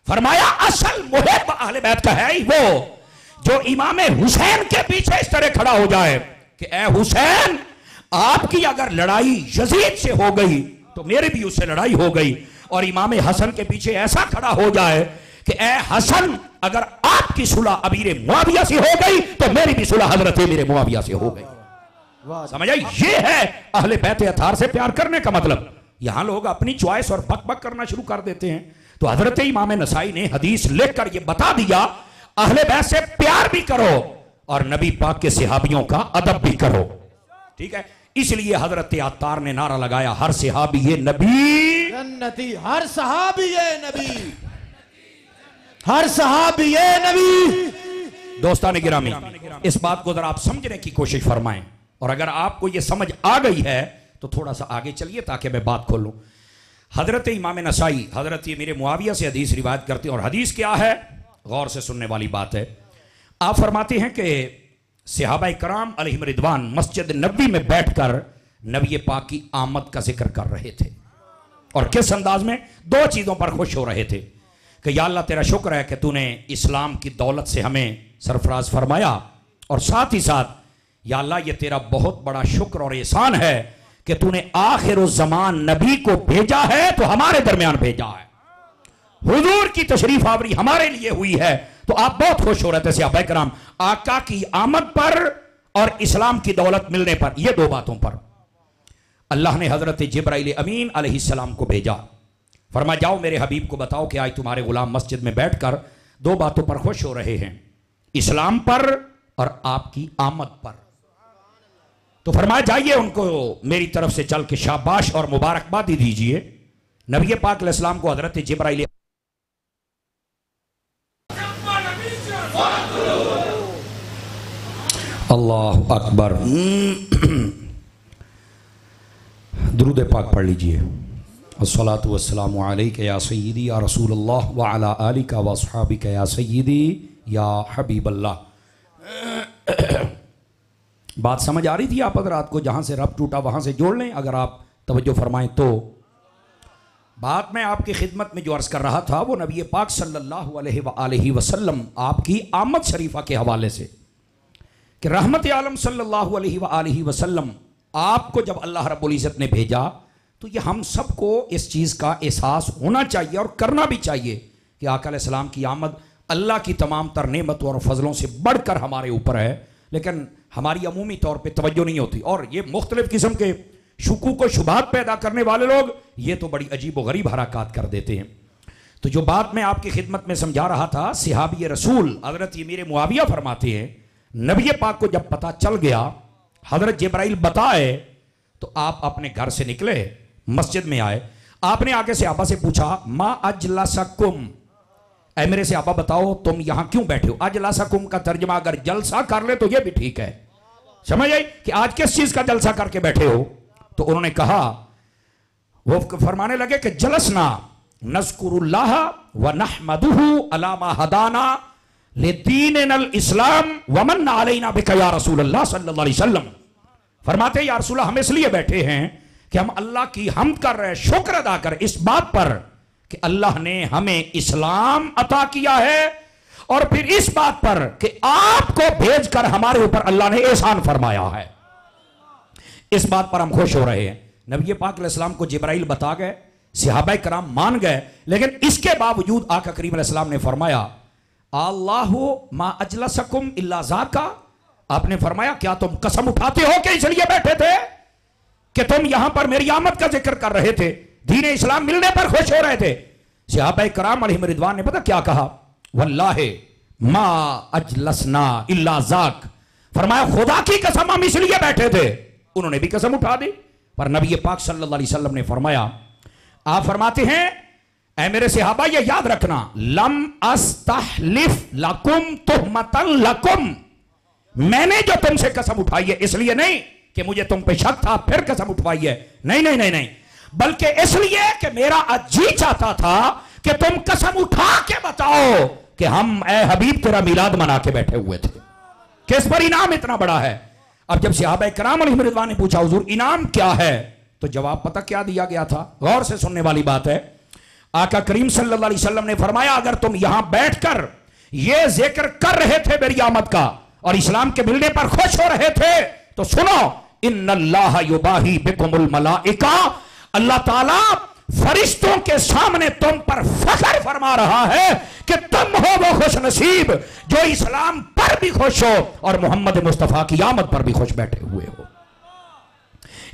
Speaker 1: फरमाया असल मुहिब अहले बैत का है ही वो जो इमाम हुसैन के पीछे इस तरह खड़ा हो जाए कि ए हुसैन, आपकी अगर लड़ाई यजीद से हो गई तो मेरी भी उससे लड़ाई हो गई, और इमाम हसन के पीछे ऐसा खड़ा हो जाए कि ए हसन, अगर आपकी सुलह अमीर मुआविया से हो गई तो मेरी भी सुलह हजरत अमीर मुआविया से हो गई। समझ आई? ये है अहले बैत अतार से प्यार करने का मतलब। यहां लोग अपनी चॉइस और बक बक करना शुरू कर देते हैं। तो हजरत इमाम नसाई ने हदीस लेकर ये बता दिया, अहले बैत से प्यार भी करो और नबी पाक के सहाबियों का अदब भी करो। ठीक है, इसलिए हजरत अत्तार ने नारा लगाया, हर सहाबी ये नबी
Speaker 3: जन्नती, हर सहाबी ये नबी, हर सहाबी ये नबी।
Speaker 1: दोस्तान गिरामी, इस बात को जरा आप समझने की कोशिश फरमाएं, और अगर आपको यह समझ आ गई है तो थोड़ा सा आगे चलिए ताकि मैं बात खोलूं। हजरत इमाम नसाई हजरत अमीर मुआविया से हदीस रिवायत करते हैं, और हदीस क्या है गौर से सुनने वाली बात है। आप फरमाते हैं कि सहाबा कराम अलैहिम रिदवान मस्जिद नबी में बैठकर नबी पाक की आमद का जिक्र कर रहे थे, और किस अंदाज में? दो चीज़ों पर खुश हो रहे थे कि या अल्लाह तेरा शुक्र है कि तूने इस्लाम की दौलत से हमें सरफराज फरमाया, और साथ ही साथ या अल्लाह ये तेरा बहुत बड़ा शुक्र और एहसान है कि तूने आखिर ज़मान नबी को भेजा है तो हमारे दरमियान भेजा है, हुजूर की तशरीफ आवरी हमारे लिए हुई है। तो आप बहुत खुश हो रहे थे सहाबा कराम आका की आमद पर और इस्लाम की दौलत मिलने पर। ये दो बातों पर अल्लाह ने हजरत जिब्राइल अमीन अलैहिस्सलाम को भेजा। फरमा जाओ मेरे हबीब को बताओ कि आज तुम्हारे गुलाम मस्जिद में बैठकर दो बातों पर खुश हो रहे हैं, इस्लाम पर और आपकी आमद पर। तो फरमाया जाइए उनको मेरी तरफ से चल के शाबाश और मुबारकबादी दीजिए। नबी पाक अलैहिस्सलाम को हजरत जिब्राइल अल्लाह अकबर दुरूद पाक पढ़ लीजिए। अस्सलातु वस्सलामु अलैका या सय्यदी या रसूलल्लाह व अला आलिका व अस्हाबिका या सय्यदी या हबीबल्लाह। बात समझ आ रही थी आप हज़रात को? जहाँ से रब टूटा वहाँ से जोड़ लें अगर आप तवज्जो फरमाएं तो। बात मैं आपकी खिदमत में जो अर्ज़ कर रहा था वो नबी पाक सल्लल्लाहु अलैहि वसल्लम आपकी आमद शरीफा के हवाले से कि रहमत आलम सल्लल्लाहु अलैहि वसल्लम आपको जब अल्लाह रब्बुल इज़्ज़त ने भेजा तो ये हम सबको इस चीज़ का एहसास होना चाहिए और करना भी चाहिए कि आका अलैहिस्सलाम की आमद अल्लाह की तमाम तर नेमतों और फजलों से बढ़कर हमारे ऊपर है, लेकिन हमारी अमूमी तौर पे तवज्जो नहीं होती। और ये मुख्तलिफ किस्म के शुकूक व शुबात पैदा करने वाले लोग ये तो बड़ी अजीब व गरीब हरकत कर देते हैं। तो जो बात मैं आपकी खिदमत में समझा रहा था, सहाबी रसूल हजरत अमीर मुआविया फरमाते हैं नबी पाक को जब पता चल गया, हजरत जिब्राइल बताए तो आप अपने घर से निकले, मस्जिद में आए। आपने आगे सहाबा से पूछा मा अजलसकुम, ऐ मेरे सहाबा बताओ तुम यहां क्यों बैठे हो? अजलसकुम का तर्जमा अगर जलसा कर ले तो यह भी ठीक है, समझ आई कि आज किस चीज का जलसा करके बैठे हो? तो उन्होंने कहा, वो फरमाने लगे कि जलसना नज़कुरुल्लाह व नहमदुहु अला मा हदाना लिदीनिल इस्लाम व मन अलैना बिका या रसूलल्लाह सल्लल्लाहु अलैहि वसल्लम। फरमाते या रसूलल्लाह हम इसलिए बैठे हैं कि हम अल्लाह की हम्द कर रहे हैं, शुक्र अदा कर इस बात पर कि अल्लाह ने हमें इस्लाम अता किया है, और फिर इस बात पर कि आपको भेजकर हमारे ऊपर अल्लाह ने एहसान फरमाया है। इस बात पर हम खुश हो रहे हैं। नबी पाक अलैहिस्सलाम को जिब्राइल बता गए, सहाबा कराम मान गए, लेकिन इसके बावजूद आका करीम अलैहिस्सलाम ने फरमाया अल्लाहु मा अजलसकुम इल्ला ज़ाका। आपने फरमाया क्या तुम कसम उठाते हो कि इसलिए बैठे थे कि तुम यहां पर मेरी आमद का जिक्र कर रहे थे, दीन इस्लाम मिलने पर खुश हो रहे थे। सहाबा कराम अलैहिम रिदवान ने पता क्या कहा, वल्लाहि मा अजलसना इल्ला ज़ाक। फरमाया खुदा की कसम हम इसलिए बैठे थे। उन्होंने भी कसम उठा दी, पर नबी पाक सल्लल्लाहु अलैहि वसल्लम ने फरमाया, आप फरमाते हैं ऐ मेरे सहाबा ये याद रखना, लम अस्तहलिफ लकुम तुहमतन लकुम, मैंने जो तुमसे कसम उठाई है इसलिए नहीं कि मुझे तुम पे शक था फिर कसम उठवाई है, नहीं नहीं नहीं नहीं, बल्कि इसलिए कि मेरा अजी चाहता था कि तुम कसम उठा के बताओ कि हम ए हबीब तेरा मिलाद मना के बैठे हुए थे, किस पर इनाम इतना बड़ा है। अब जब सहाबा कराम अलैहिम रिज़वान ने पूछा हुजूर इनाम क्या है, तो जवाब पता क्या दिया गया था, गौर से सुनने वाली बात है। आका करीम सल्लल्लाहु अलैहि वसल्लम ने फरमाया अगर तुम यहां बैठकर यह जिक्र कर रहे थे मेरी आमद का और इस्लाम के मिलने पर खुश हो रहे थे, तो सुनो, इन्नल्लाह युबाही बिकुमुल मलाइका, अल्लाह ताला फरिश्तों के सामने तुम पर फख्र फरमा रहा है कि तुम हो वो खुश नसीब जो इस्लाम पर भी खुश हो और मोहम्मद मुस्तफा की आमद पर भी खुश बैठे हुए हो।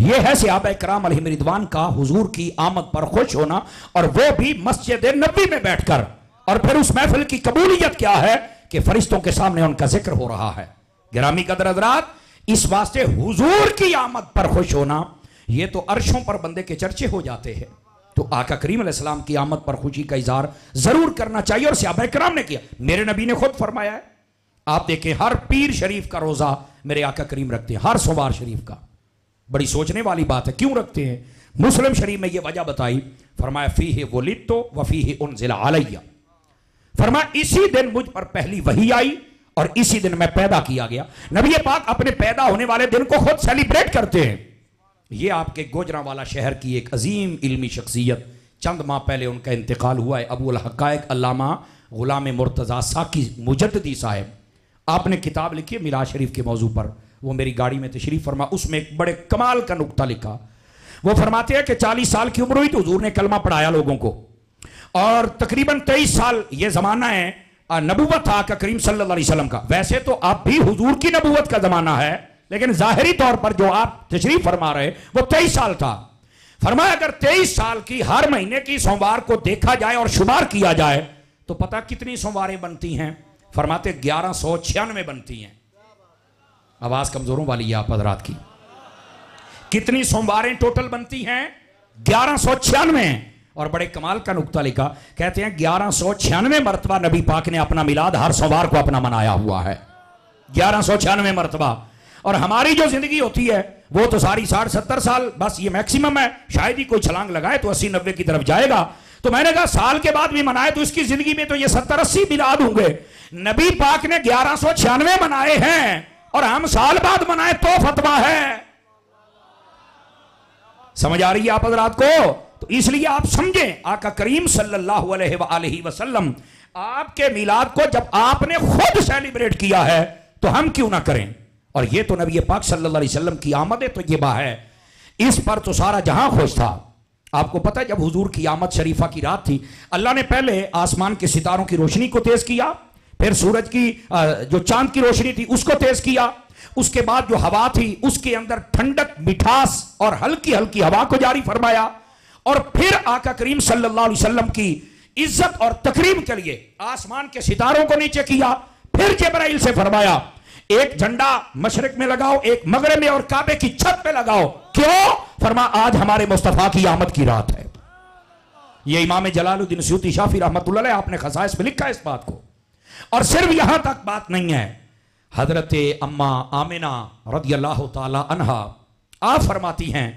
Speaker 1: यह है सहाबा कराम अलैहिम रिदवान का हुजूर की आमद पर खुश होना, और वो भी मस्जिद नबी में बैठकर। और फिर उस महफिल की कबूलियत क्या है कि फरिश्तों के सामने उनका जिक्र हो रहा है। गिरामी कदर हज़रात, इस वास्ते हुजूर की आमद पर खुश होना, यह तो अर्शों पर बंदे के चर्चे हो जाते हैं। तो आका करीम अलैहिस्सलाम की आमद पर खुशी का इजहार जरूर करना चाहिए, और सहाबा कराम ने किया। मेरे नबी ने खुद फरमाया है, आप देखें हर पीर शरीफ का रोजा मेरे आका करीम रखते हैं, हर सोमवार शरीफ का। बड़ी सोचने वाली बात है, क्यों रखते हैं? मुस्लिम शरीफ में यह वजह बताई, फरमाया फीहि वुलिदतु व फीहि उनज़िला अलैया, फरमाया इसी दिन मुझ पर पहली वही आई और इसी दिन मैं पैदा किया गया। नबी पाक अपने पैदा होने वाले दिन को खुद सेलिब्रेट करते हैं। यह आपके गोजरावाला शहर की एक अजीम इल्मी शख्सियत, चंद माह पहले उनका इंतकाल हुआ है, अबुल हक़ाइक़ अल्लामा गुलाम मुर्तज़ा साकी मुजद्दिदी साहब। आपने किताब लिखी है मिलाद शरीफ के मौजू पर, वो मेरी गाड़ी में तशरीफ फरमा, उसमें एक बड़े कमाल का नुक्ता लिखा। वो फरमाते हैं कि 40 साल की उम्र हुई तो हुजूर ने कलमा पढ़ाया लोगों को, और तकरीबन 23 साल ये जमाना है नबूवत था आका करीम सल्लल्लाहु अलैहि वसल्लम का। वैसे तो आप भी हुजूर की नबूवत का जमाना है, लेकिन जाहिरी तौर पर जो आप तशरीफ फरमा रहे वो 23 साल था। फरमाया अगर 23 साल की हर महीने की सोमवार को देखा जाए और शुमार किया जाए तो पता कितनी सोमवारें बनती हैं? फरमाते 1196 बनती हैं। आवाज कमजोरों वाली है आप हजरात की। कितनी सोमवारें टोटल बनती हैं? 1196। और बड़े कमाल का नुक्ता लिखा, कहते हैं 1196 मरतबा नबी पाक ने अपना मिलाद हर सोमवार को अपना मनाया हुआ है। 1196 मरतबा। और हमारी जो जिंदगी होती है वो तो सारी 60-70 साल बस ये मैक्सिमम है, शायद ही कोई छलांग लगाए तो 80-90 की तरफ जाएगा। तो मैंने कहा साल के बाद भी मनाए तो इसकी जिंदगी में तो ये 70-80 मिलाद होंगे। नबी पाक ने 1196 मनाए हैं और हम साल बाद मनाए तो फतवा है। समझ आ रही है आप हजरात को? तो इसलिए आप समझें, आका करीम सल्लल्लाहु अलैहि वसल्लम आपके मिलाद को जब आपने खुद सेलिब्रेट किया है तो हम क्यों ना करें? और ये तो नबी पाक सल्लल्लाहु अलैहि वसल्लम की आमद है, तो ये बा है, इस पर तो सारा जहां खुश था। आपको पता है जब हुजूर की आमद शरीफा की रात थी, अल्लाह ने पहले आसमान के सितारों की रोशनी को तेज किया, फिर सूरज की जो चांद की रोशनी थी उसको तेज किया, उसके बाद जो हवा थी उसके अंदर ठंडक, मिठास और हल्की हल्की हवा को जारी फरमाया, और फिर आका करीम सल्लल्लाहु अलैहि वसल्लम की इज्जत और तकरीम के लिए आसमान के सितारों को नीचे किया। फिर जिब्राइल से फरमाया एक झंडा मशरिक में लगाओ, एक मगरिब में, और काबे की छत पे लगाओ। क्यों? फरमा आज हमारे मुस्तफा की आमद की रात है। ये इमाम जलालुद्दीन सूती शाफी रहमतुल्लाह अलैह आपने खसाइस में लिखा है इस बात को। और सिर्फ यहां तक बात नहीं है, हजरत अम्मा आमिना रदियल्लाहु ताला अन्हा आप फरमाती हैं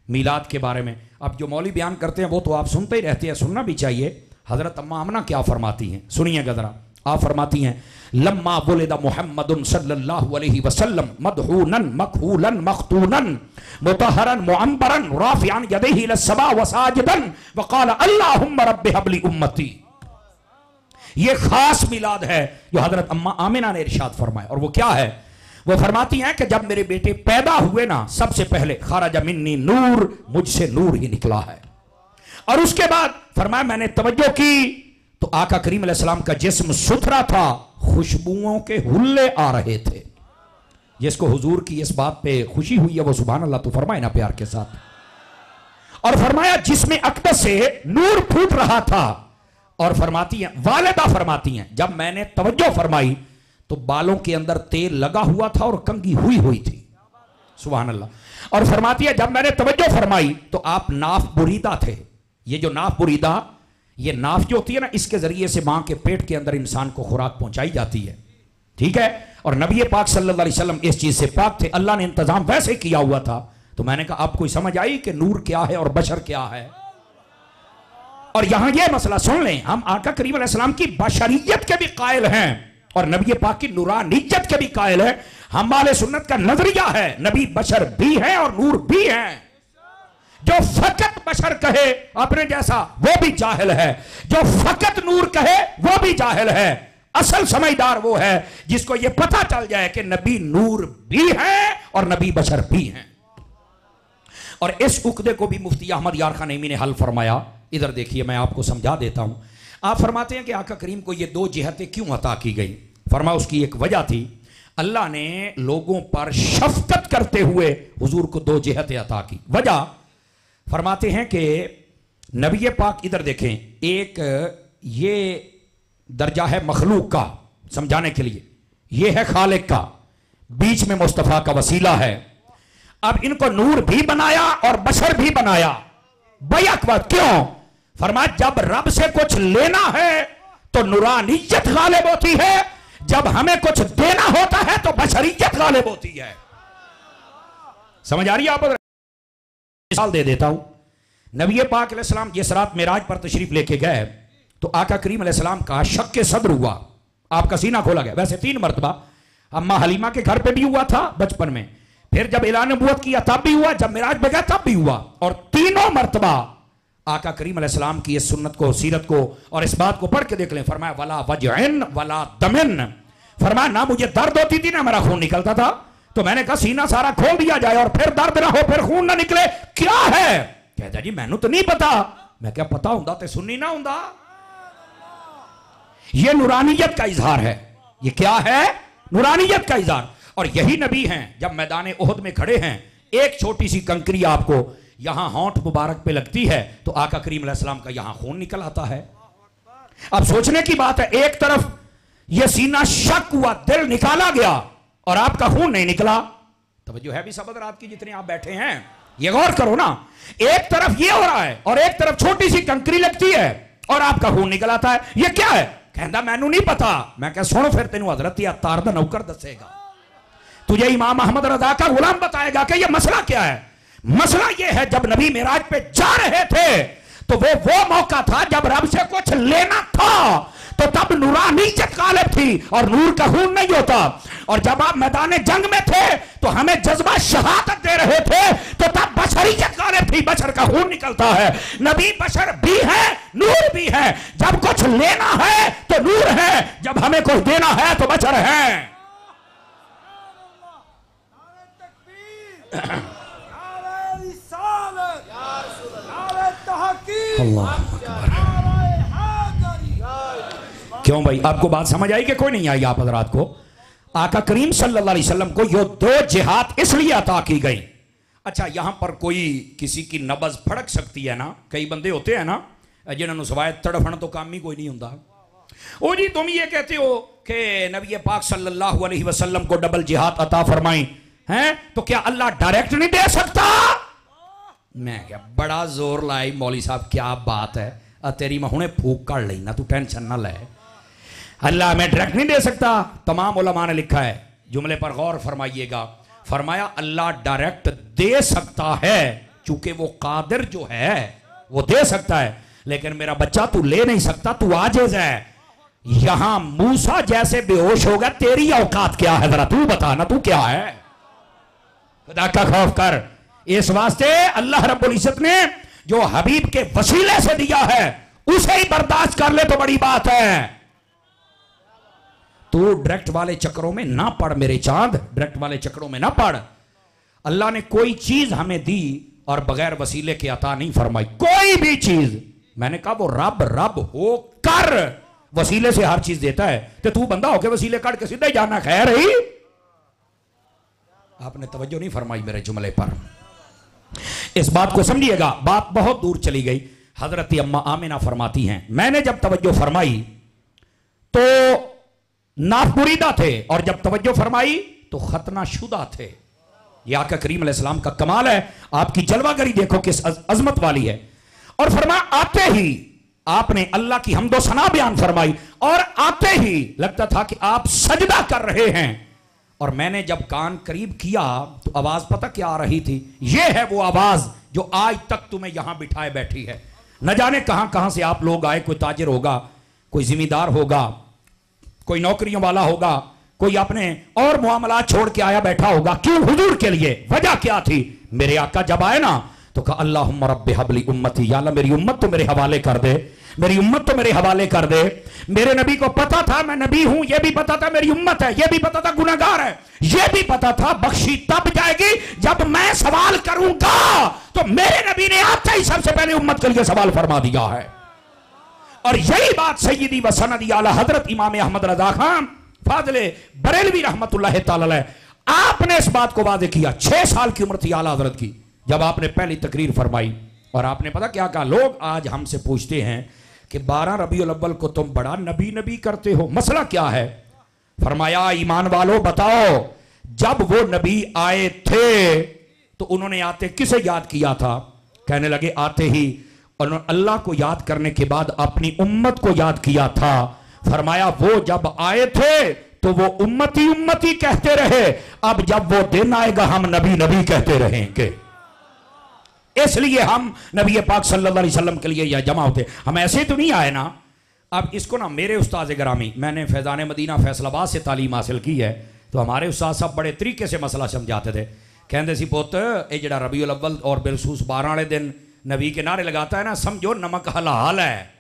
Speaker 1: मीलाद के बारे में। अब जो मौली बयान करते हैं वो तो आप सुनते ही रहते हैं, सुनना भी चाहिए। हजरत अम्मा आमिना क्या फरमाती हैं, सुनिएगा जरा। आप फरमाती हैं लम्मा वुलिदा मुहम्मदुन सल्लल्लाहु अलैहि वसल्लम मदहूनन मखहूलन मख्तूनन मुतहरन मुअम्बरन राफिअन यदैहि इलस्समा व साजिदन व क़ाला अल्लाहुम्मा रब्बि हबली उम्मती। ये खास मिलाद है जो हजरत अम्मा आमिना ने इरशाद फरमाया। और वो क्या है? वो फरमाती हैं कि जब मेरे बेटे पैदा हुए ना, सबसे पहले खराजा मिन्नी नूर, मुझसे नूर ही निकला है। और उसके बाद फरमाया मैंने तवज्जो की तो आका करीम अलैहिस्सलाम का जिस्म सुथरा था, खुशबुओं के हुल्ले आ रहे थे। जिसको हुजूर की इस बात पे खुशी हुई है वो सुभान अल्लाह तो फरमाए ना प्यार के साथ। और फरमाया जिसमें अकदस से नूर फूट रहा था। और फरमाती हैं वालिदा फरमाती हैं जब मैंने तवज्जो फरमाई तो बालों के अंदर तेल लगा हुआ था और कंघी हुई हुई थी। सुभान अल्लाह। और फरमाती है जब मैंने तवज्जो फरमाई तो आप नाफ बुरीदा थे। ये जो नाफ बुरीदा, ये नाफ जो होती है ना, इसके जरिए से मां के पेट के अंदर इंसान को खुराक पहुंचाई जाती है, ठीक है। और नबी पाक सल्लल्लाहु अलैहि वसल्लम इस चीज से पाक थे, अल्लाह ने इंतजाम वैसे किया हुआ था। तो मैंने कहा आपको समझ आई कि नूर क्या है और बशर क्या है। और यहां यह मसला सुन लें, हम आका करीम अलैहिस्सलाम की बशरियत के भी कायल हैं और नबी पाक की नूरानियत के भी कायल हैं। हम वाले सुन्नत का नजरिया है नबी बशर भी है और नूर भी है। जो फकत बशर कहे अपने जैसा वो भी जाहिल है, जो फकत नूर कहे वो भी जाहिल है। असल समझदार वो है जिसको ये पता चल जाए कि नबी नूर भी है और नबी बशर भी हैं। और इस उकदे को भी मुफ्ती अहमद यार खान नईमी ने हल फरमाया। इधर देखिए मैं आपको समझा देता हूं। आप फरमाते हैं कि आका करीम को ये दो जिहतें क्यों अता की गई। फरमा उसकी एक वजह थी, अल्लाह ने लोगों पर शफकत करते हुए हुजूर को दो जिहतें अता की। वजह फरमाते हैं कि नबी पाक, इधर देखें, एक ये दर्जा है मखलूक का समझाने के लिए, ये है खालिक का, बीच में मुस्तफा का वसीला है। अब इनको नूर भी बनाया और बशर भी बनाया। बैक बात क्यों? फरमाया जब रब से कुछ लेना है तो नूरानियत गालिब होती है, जब हमें कुछ देना होता है तो बशरियत गालिब होती है। समझ आ रही है? आप मिसाल दे देता हूं। नबी पाक अलैहिस्सलाम जिस रात मेराज पर तशरीफ लेके गए तो आका करीम अलैहिस्सलाम का शक के सद्र हुआ, आपका सीना खोला गया। वैसे 3 मरतबा अम्मा हलीमा के घर पे भी हुआ था बचपन में, फिर जब ऐलान नबूवत किया तब भी हुआ, जब मेराज पे गया तब भी हुआ। और तीनों मरतबा आका करीम अलैहिस्सलाम की इस सुन्नत को, सीरत को और इस बात को पढ़ के देख लें। फरमाया वला वजअन वला दमन, फरमाया ना मुझे दर्द होती थी ना मेरा खून निकलता था, तो मैंने कहा सीना सारा खोल दिया जाए और फिर दर्द ना हो, फिर खून ना निकले, क्या है? कहता जी मैनू तो नहीं पता। मैं क्या पता हुंदा ते सुन्नी ना हुंदा। ये नूरानियत का इजहार है। ये क्या है? नूरानियत का इजहार। और यही नबी हैं जब मैदान उहद में खड़े हैं, एक छोटी सी कंकरी आपको यहां होंठ मुबारक पे लगती है तो आका करीम अलैहिस्सलाम का यहां खून निकल आता है। अब सोचने की बात है, एक तरफ यह सीना शक हुआ, दिल निकाला गया और आपका खून नहीं निकला। तवज्जो है भी सबद रात की जितने आप बैठे हैं, ये गौर करो ना। एक तरफ ये हो रहा है और एक तरफ छोटी सी कंकरी लगती है और आपका खून निकल आता है। ये क्या है? कहता मैनू नहीं पता। मैं क्या सुनो फिर तेनू हजरत अत्तार दा नौकर दसेगा, तुझे इमाम अहमद रजा का गुलाम बताएगा कि यह मसला क्या है। मसला यह है जब नबी मेराज पे जा रहे थे तो वो मौका था जब रब से कुछ लेना था, तो तब नूरानियत गालिब थी और नूर का खून नहीं होता। और जब आप मैदान जंग में थे तो हमें जज्बा शहादत दे रहे थे तो तब बशरियत गालिब थी, बशर का खून निकलता है। नबी बशर भी है, नूर भी है। जब कुछ लेना है तो नूर है, जब हमें कुछ देना है तो बशर है। अल्लाह क्यों भाई, आपको बात समझ आई कि कोई नहीं आई? आप हजरात को आका करीम सल्लल्लाहु अलैहि वसल्लम को ये दो जिहाद इसलिए अता की गई। अच्छा, यहां पर कोई किसी की नबज फड़क सकती है ना। कई बंदे होते हैं ना जिन्होंने सवाए तड़फन तो काम ही कोई नहीं होता। ओ जी तुम ये कहते हो कि नबी पाक सल्लल्लाहु अलैहि वसल्लम को डबल जिहाद अता फरमाई हैं, तो क्या अल्लाह डायरेक्ट नहीं दे सकता? मैं क्या बड़ा जोर लाई मौली साहब, क्या बात है, तेरी मैं हुणे फूक कर लेना, तू टेंशन ना ले। अल्लाह में डायरेक्ट नहीं दे सकता। तमाम उलमा ने लिखा है, जुमले पर गौर फरमाइएगा। फरमाया अल्लाह डायरेक्ट दे सकता है चूंकि वो कादिर जो है वो दे सकता है, लेकिन मेरा बच्चा तू ले नहीं सकता, तू आजिज है। यहां मूसा जैसे बेहोश होगा, तेरी औकात क्या है जरा तू बता ना, तू क्या है? खुदा का खौफ कर। इस वास्ते अल्लाह रब्बुल इज्जत ने जो हबीब के वसीले से दिया है उसे ही बर्दाश्त कर ले तो बड़ी बात है। तू डायरेक्ट वाले चक्रों में ना पड़ मेरे चांद, डायरेक्ट वाले चक्रों में ना पड़। अल्लाह ने कोई चीज हमें दी और बगैर वसीले के अता नहीं फरमाई, कोई भी चीज। मैंने कहा वो रब रब हो कर वसीले से हर चीज देता है, तो तू बंदा होके वसीले काट के सीधे जाना। खैर ही आपने तवज्जो नहीं फरमाई मेरे जुमले पर, इस बात को समझिएगा। बात बहुत दूर चली गई। हजरत अम्मा आमिना फरमाती हैं, मैंने जब तवज्जो फरमाई तो नाफमुरीदा थे, और जब तवज्जो फरमाई तो खतना शुदा थे। यह आका करीम अलैहिस्सलाम का कमाल है, आपकी जलवागरी देखो किस अजमत वाली है। और फरमाया आते ही आपने अल्लाह की हम्दो सना बयान फरमाई, और आते ही लगता था कि आप सजदा कर रहे हैं। और मैंने जब कान करीब किया तो आवाज पता क्या आ रही थी? यह है वो आवाज जो आज तक तुम्हें यहां बिठाए बैठी है। न जाने कहां कहां से आप लोग आए, कोई ताजिर होगा, कोई जिम्मेदार होगा, कोई नौकरियों वाला होगा, कोई अपने और मामला छोड़ के आया बैठा होगा। क्यों? हुजूर के लिए। वजह क्या थी? मेरे आका जब आए ना तो कहा अल्लाहुम्मा रब्बि हबली उम्मती, या अल्लाह मेरी उम्मत तो मेरे हवाले कर दे, मेरी उम्मत तो मेरे हवाले कर दे। मेरे नबी को पता था मैं नबी हूं, यह भी पता था मेरी उम्मत है, यह भी पता था गुनाहगार है, यह भी पता था बख्शी तब जाएगी जब मैं सवाल करूंगा। तो मेरे नबी ने आते ही सबसे पहले उम्मत के लिए सवाल फरमा दिया है। और यही बात सय्यदी व सनदी आला हजरत इमाम अहमद रजा खान फाज़िले बरेलवी रहमतुल्लाह तआला अलैह, आपने इस बात को वादे किया। 6 साल की उम्र थी आला हजरत की जब आपने पहली तकरीर फरमाई। और आपने पता क्या कहा? लोग आज हमसे पूछते हैं कि 12 रबीउल अव्वल को तुम बड़ा नबी नबी करते हो, मसला क्या है? फरमाया ईमान वालों बताओ, जब वो नबी आए थे तो उन्होंने आते किसे याद किया था? कहने लगे आते ही उन्होंने अल्लाह को याद करने के बाद अपनी उम्मत को याद किया था। फरमाया वो जब आए थे तो वो उम्मती उम्मती कहते रहे, अब जब वो दिन आएगा हम नबी नबी कहते रहेंगे। इसलिए हम नबी पाक सल्लल्लाहु अलैहि वसल्लम के लिए यह जमा होते, हम ऐसे तो नहीं आए ना। अब इसको ना मेरे उस्ताद गिरामी, मैंने फैज़ान मदीना फैसलाबाद से तालीम हासिल की है, तो हमारे उस्ताद साहब बड़े तरीके से मसला समझाते थे। कहते सी पुत ये जड़ा रबीउल अव्वल और बिलखसूस 12 वाले दिन नबी के नारे लगाता है ना, समझो नमक हलाल है।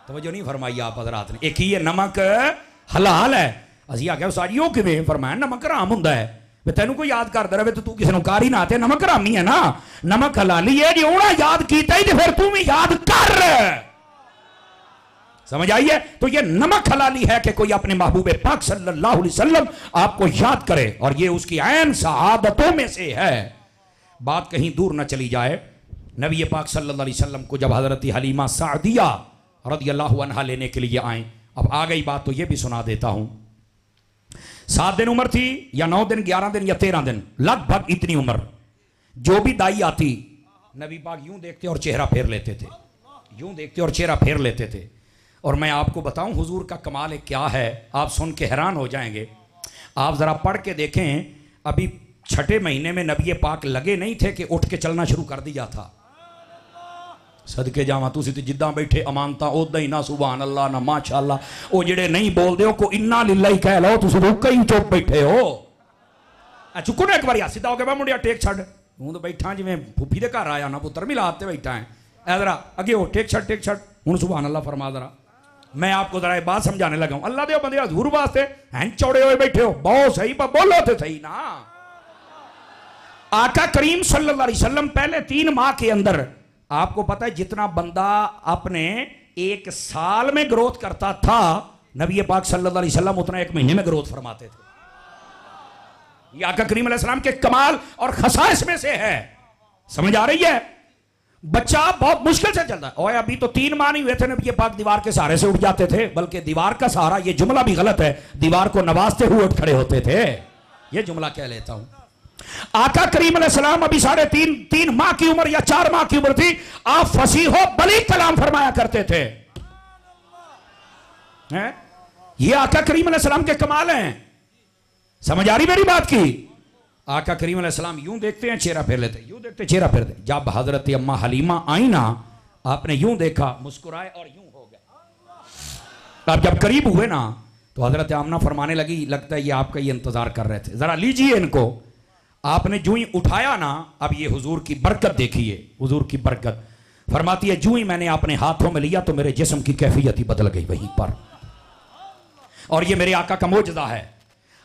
Speaker 1: तवज्जो नहीं फरमाई आप हज़रात ने। एक ही है नमक हलाल है। असी आख्या उस्ताद जी वो किवें? फरमाया नमक हराम हुंदा है। तेन कोई याद करता रहे तो तू किसी को कार ही ना आते, नमक हरामी है ना, नमक हलाली है। जो उन्हें याद किया ही तो फिर तू भी याद कर। समझ आई है? तो ये नमक हलाली है कि कोई अपने महबूब पाक सल्लल्लाहु अलैहि वसल्लम आपको याद करे, और ये उसकी ऐन सआदतों में से है। बात कहीं दूर न चली जाए, नबी पाक सल्लल्लाहु अलैहि वसल्लम को जब हजरत हलीमा सादिया रदियल्लाहु अन्हा लेने के लिए आए, अब आ गई बात तो ये भी सुना देता हूं। 7 दिन उम्र थी या 9 दिन 11 दिन या 13 दिन, लगभग इतनी उम्र। जो भी दाई आती नबी पाक यूं देखते और चेहरा फेर लेते थे, यूं देखते और चेहरा फेर लेते थे। और मैं आपको बताऊं हुजूर का कमाल है क्या है, आप सुन के हैरान हो जाएंगे। आप जरा पढ़ के देखें, अभी 6ठे महीने में नबी पाक लगे नहीं थे कि उठ के चलना शुरू कर दिया था। सदके जावा तुसी ते जिद्दां बैठे अमानता उदा ही ना सुभान अल्लाह ना माशाअल्लाह, वो जेड़े नहीं बोलते हो को इन्ना लिल्ला ही कह लो, तुसी रुक ही चुप बैठे हो। चुको ना एक बार सीधा हो गया मुंडिया टेक छड़, हूं तो बैठा जिवें फुफी दे घर आया ना पुत्र मिलाते बैठा है। जरा अगे हो टेक छड़ हूं सुभान अल्लाह फरमा। जरा मैं आपको जरा बात समझाने लगा हूं, अल्लाह दे बंदे हजूर वास्ते हैं चौड़े हुए बैठे हो, बहुत सही पर बोलो तो सही ना। आका करीम सल्लल्लाहु अलैहि वसल्लम पहले 3 माह के अंदर, आपको पता है जितना बंदा अपने 1 साल में ग्रोथ करता था, नबी पाक सल्लल्लाहु अलैहि वसल्लम उतना 1 महीने में ग्रोथ फरमाते थे। ये आका करीम अलैहि सलाम के कमाल और खसाइस में से है। समझ आ रही है? बच्चा बहुत मुश्किल से चलता है। और अभी तो 3 माह नहीं हुए थे नबी पाक दीवार के सहारे से उठ जाते थे, बल्कि दीवार का सहारा, ये जुमला भी गलत है, दीवार को नवाजते हुए उठ खड़े होते थे, ये जुमला कह लेता हूं। आका करीम अलैहिस्सलाम अभी 3.5 माह की उम्र या 4 माह की उम्र थी, आप फसीहो बली कलाम फरमाया करते थे। ये आका करीम अलैहिस्सलाम के कमाल हैं। समझ आ रही मेरी बात की? आका करीम अलैहिस्सलाम यूं देखते हैं चेहरा फेर लेते, यूं देखते चेहरा फेर देते। जब हजरत अम्मा हलीमा आई ना, आपने यूं देखा, मुस्कुराए और यूं हो गए। अब जब करीब हुए ना तो हजरत आमना फरमाने लगी, लगता है ये आपका ही इंतजार कर रहे थे, जरा लीजिए इनको। आपने जो ही उठाया ना, अब ये हुजूर की बरकत देखिए, हुजूर की बरकत। फरमाती है जो ही मैंने अपने हाथों में लिया तो मेरे जिस्म की कैफियत ही बदल गई वहीं पर। और ये मेरे आका का मोजदा है।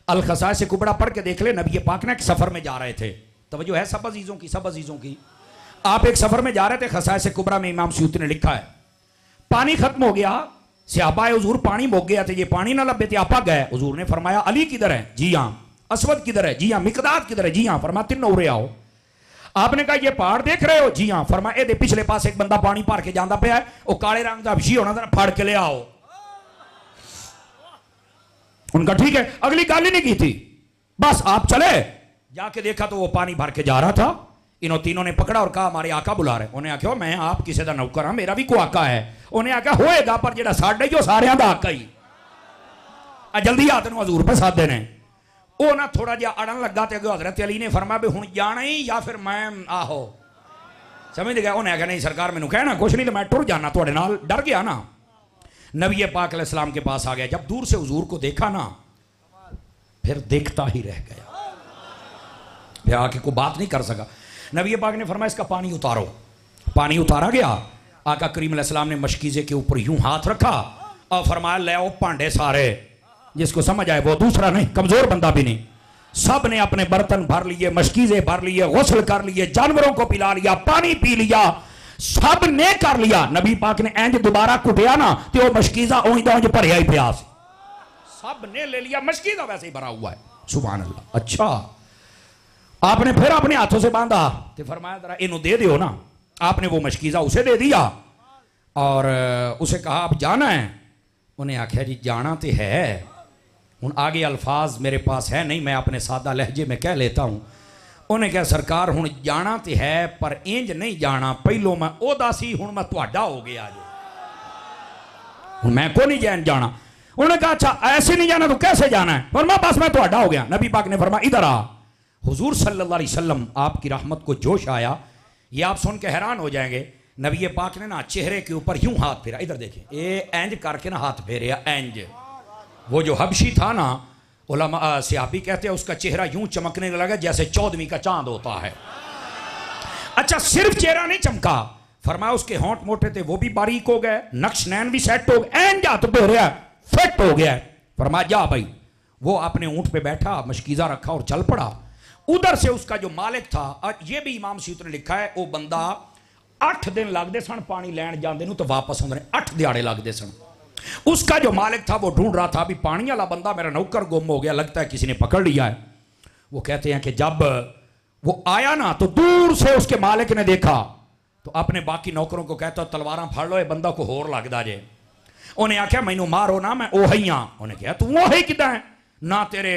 Speaker 1: अल खसाइस से कुबड़ा पढ़ के देख ले, नबी पाक ने एक सफर में जा रहे थे, तवज्जो है सब अजीजों की, सब अजीजों की। आप एक सफर में जा रहे थे, खसाइस से कुबड़ा में इमाम सयूती ने लिखा है, पानी खत्म हो गया, सहाबा हुजूर पानी मोक गया थे, ये पानी ना लभे थे, आपा गए। हुजूर ने फरमाया अली किधर है? जी हाँ। असवद किधर है? जी हाँ। मिकदाद किधर है? जी हाँ। फरमाया तीनों उरे आओ। आपने कहा ये पहाड़ देख रहे हो? जी हाँ। फरमाया ए पिछले पास एक बंदा पानी भर के जाता पे है, वो काले रंग का विषय होना था, फाड़ के ले आओ। उनका ठीक है, अगली गाली नहीं की थी, बस आप चले। जाके देखा तो वो पानी भर के जा रहा था। इन्हों तीनों ने पकड़ा और कहा हमारे आका बुला रहे। उन्हें आख्या मैं आप किसी का नौकर हाँ, मेरा भी कोई आका है। उन्हें आख्या होएगा पर जेड़ा साडा ही सारियां दा आका ही। जल्दी आ तेन हजूर पे साधे ने। वो ना थोड़ा जिहा अड़न लगा तो हजरत अली ने फरमाया भी हुण जाना ही या फिर मैं आहो, समझ गया। उन्हें आख्या नहीं सरकार मैनू कहना कुछ नहीं, तो मैं टुर जाना तुहाडे नाल। डर गया ना, नबी पाक अलैहिस्सलाम के पास आ गया। जब दूर से हुजूर को देखा ना, फिर देखता ही रह गया, फिर आके कोई बात नहीं कर सका। नबी पाक ने फरमाया इसका पानी उतारो। पानी उतारा गया। आका करीम अलैहिस्सलाम ने मशकीज़े के ऊपर यूं हाथ रखा और फरमाया ले आओ भांडे सारे, जिसको समझ आए वो दूसरा नहीं, कमजोर बंदा भी नहीं। सब ने अपने बर्तन भर लिए, मशकीज़े भर लिए, गुस्ल कर लिए, जानवरों को पिला लिया, पानी पी लिया, सब ने कर लिया। नबी पाक ने इंज दोबारा कुटिया ना तो वो मशकीज़ा उंज भरिया ही पिया, सब ने ले लिया, मशकीज़ा वैसे ही भरा हुआ है। सुभान अल्लाह। अच्छा, आपने फिर अपने हाथों से बांधा तो फरमाया जरा इन्हों दे दो ना। आपने वो मशकीज़ा उसे दे दिया और उसे कहा आप जाना है। उन्हें आख्या जी जाना तो है, हूँ आगे अल्फाज मेरे पास है नहीं, मैं अपने सादा लहजे में कह लेता हूँ। उन्हें कहा सरकार हूँ जाना तो है पर इंज नहीं जाना, पहलो मैं ओदा सी हूँ मैं तुहाडा हो गया जी, हूँ मैं को नहीं जैन जाना। उन्होंने कहा अच्छा ऐसे नहीं जाना तो कैसे जाना है? फरमाया बस मैं तुहाडा हो गया। नबी पाक ने फरमाया इधर आ। हुजूर सल्लल्लाहु अलैहि वसल्लम आपकी रहमत को जोश आया, ये आप सुन के हैरान हो जाएंगे। नबी पाक ने ना चेहरे के ऊपर यूं हाथ फेरा, इधर देखिए, ये एंज करके ना हाथ फेरे एंज। वो जो हबशी था ना, उलमा सहाबी कहते हैं उसका चेहरा यूं चमकने लगा जैसे 14वीं का चांद होता है। अच्छा सिर्फ चेहरा नहीं चमका, फरमाया उसके होंठ मोटे थे वो भी बारीक हो गए, नक्श नैन भी सेट हो गए, एंज हाथ पे रहा फिट हो गया। फरमाया जा भाई। वो अपने ऊंट पे बैठा, मशकीज़ा रखा और चल पड़ा। उधर से उसका जो मालिक था, ये भी इमाम सयूती ने लिखा है, वो बंदा 8 दिन लगते सन पानी लैन जाते तो वापस आते, 8 दिहाड़े लगते सन। उसका जो मालिक था वो ढूंढ रहा था, अभी पानी वाला बंदा मेरा नौकर गुम हो गया, लगता है किसी ने पकड़ लिया है। वो कहते हैं कि जब वो आया ना तो दूर से उसके मालिक ने देखा तो अपने बाकी नौकरों को कहता तलवारां फड़ लो, ये बंदा को होर लगता जे। उन्हें आख्या मैनू मारो ना, मैं ओही हाँ। उन्हें कहा तू ओही किदा है? ना तेरे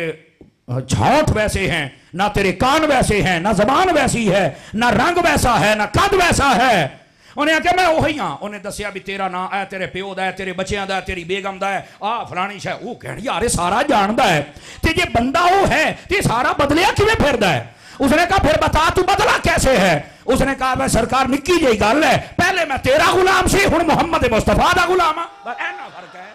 Speaker 1: झांठ वैसे हैं, ना तेरे कान वैसे हैं, ना जबान वैसी है, ना रंग वैसा है, ना कद वैसा है। उन्हें आख्या मैं ओही हाँ। उन्हें दसिया भी तेरा ना है, तेरे प्यो दा है, तेरे बच्चों दा, तेरी बेगम दा है, आ फलानी शह। वो कह यार सारा जानता है ते जे बंदा वो है ते सारा बदलिया किवें फिरदा है? उसने कहा फिर बता तू बदला कैसे है? उसने कहा मैं सरकार निक्की जी गल है, पहले मैं तेरा गुलाम सी, हुण मुहम्मद मुस्तफा दा गुलाम हां, बस इन्ना फर्क है।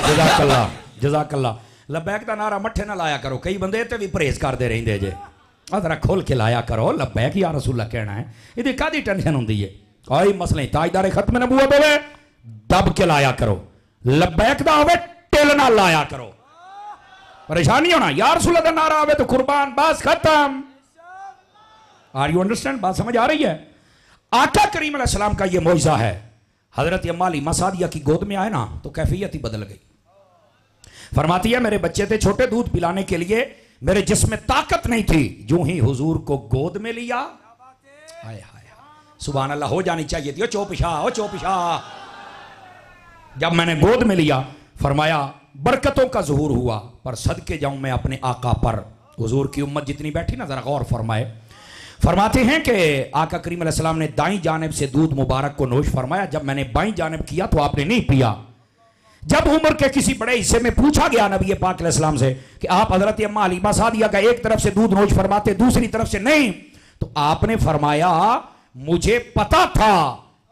Speaker 1: जज़ाकल्लाह जज़ाकल्लाह। लब्बैक का नारा मट्ठे ना लाया करो, कई बंदे ते भी परहेज करते रहते जे। जरा खोल के लाया करो, लब्बैक या रसूला कहना है, ये कादी टेंशन होंगी है? कोई मसला नहीं, ताजदारे खत्म नबूवत होवे दब के लाया करो, लब्बैक दा होवे टिल ना लाया करो, परेशानी होना। या रसूल दा नारा आवे तो कुर्बान, बस खत्म। Are you understand? बात समझ आ रही है? आका करीम अलैहिस्सलाम का ये मौजज़ा है। हजरत अम्मा हलीमा सादिया की गोद में आए ना तो कैफियत ही बदल गई। फरमाती है मेरे बच्चे थे छोटे, दूध पिलाने के लिए मेरे जिस्म में ताकत नहीं थी, जो ही हुजूर को गोद में लिया, हाय हाय सुभान अल्लाह, हो जानी चाहिए थी। ओ चौपिशा। जब मैंने गोद में लिया फरमाया बरकतों का ज़ुहूर हुआ, पर सदके जाऊं मैं अपने आका पर। हुजूर की उम्मत जितनी बैठी ना, जरा गौर फरमाए। फरमाते हैं कि आका करीम अलैहिस्सलाम ने दाईं जानिब से दूध मुबारक को नोश फरमाया, जब मैंने बाईं जानिब किया तो आपने नहीं पिया। जब उम्र के किसी बड़े हिस्से में पूछा गया नबी पाक अलैहिस्सलाम से कि आप हजरत अम्मा हलीमा सादिया का एक तरफ से दूध नोश फरमाते दूसरी तरफ से नहीं, तो आपने फरमाया मुझे पता था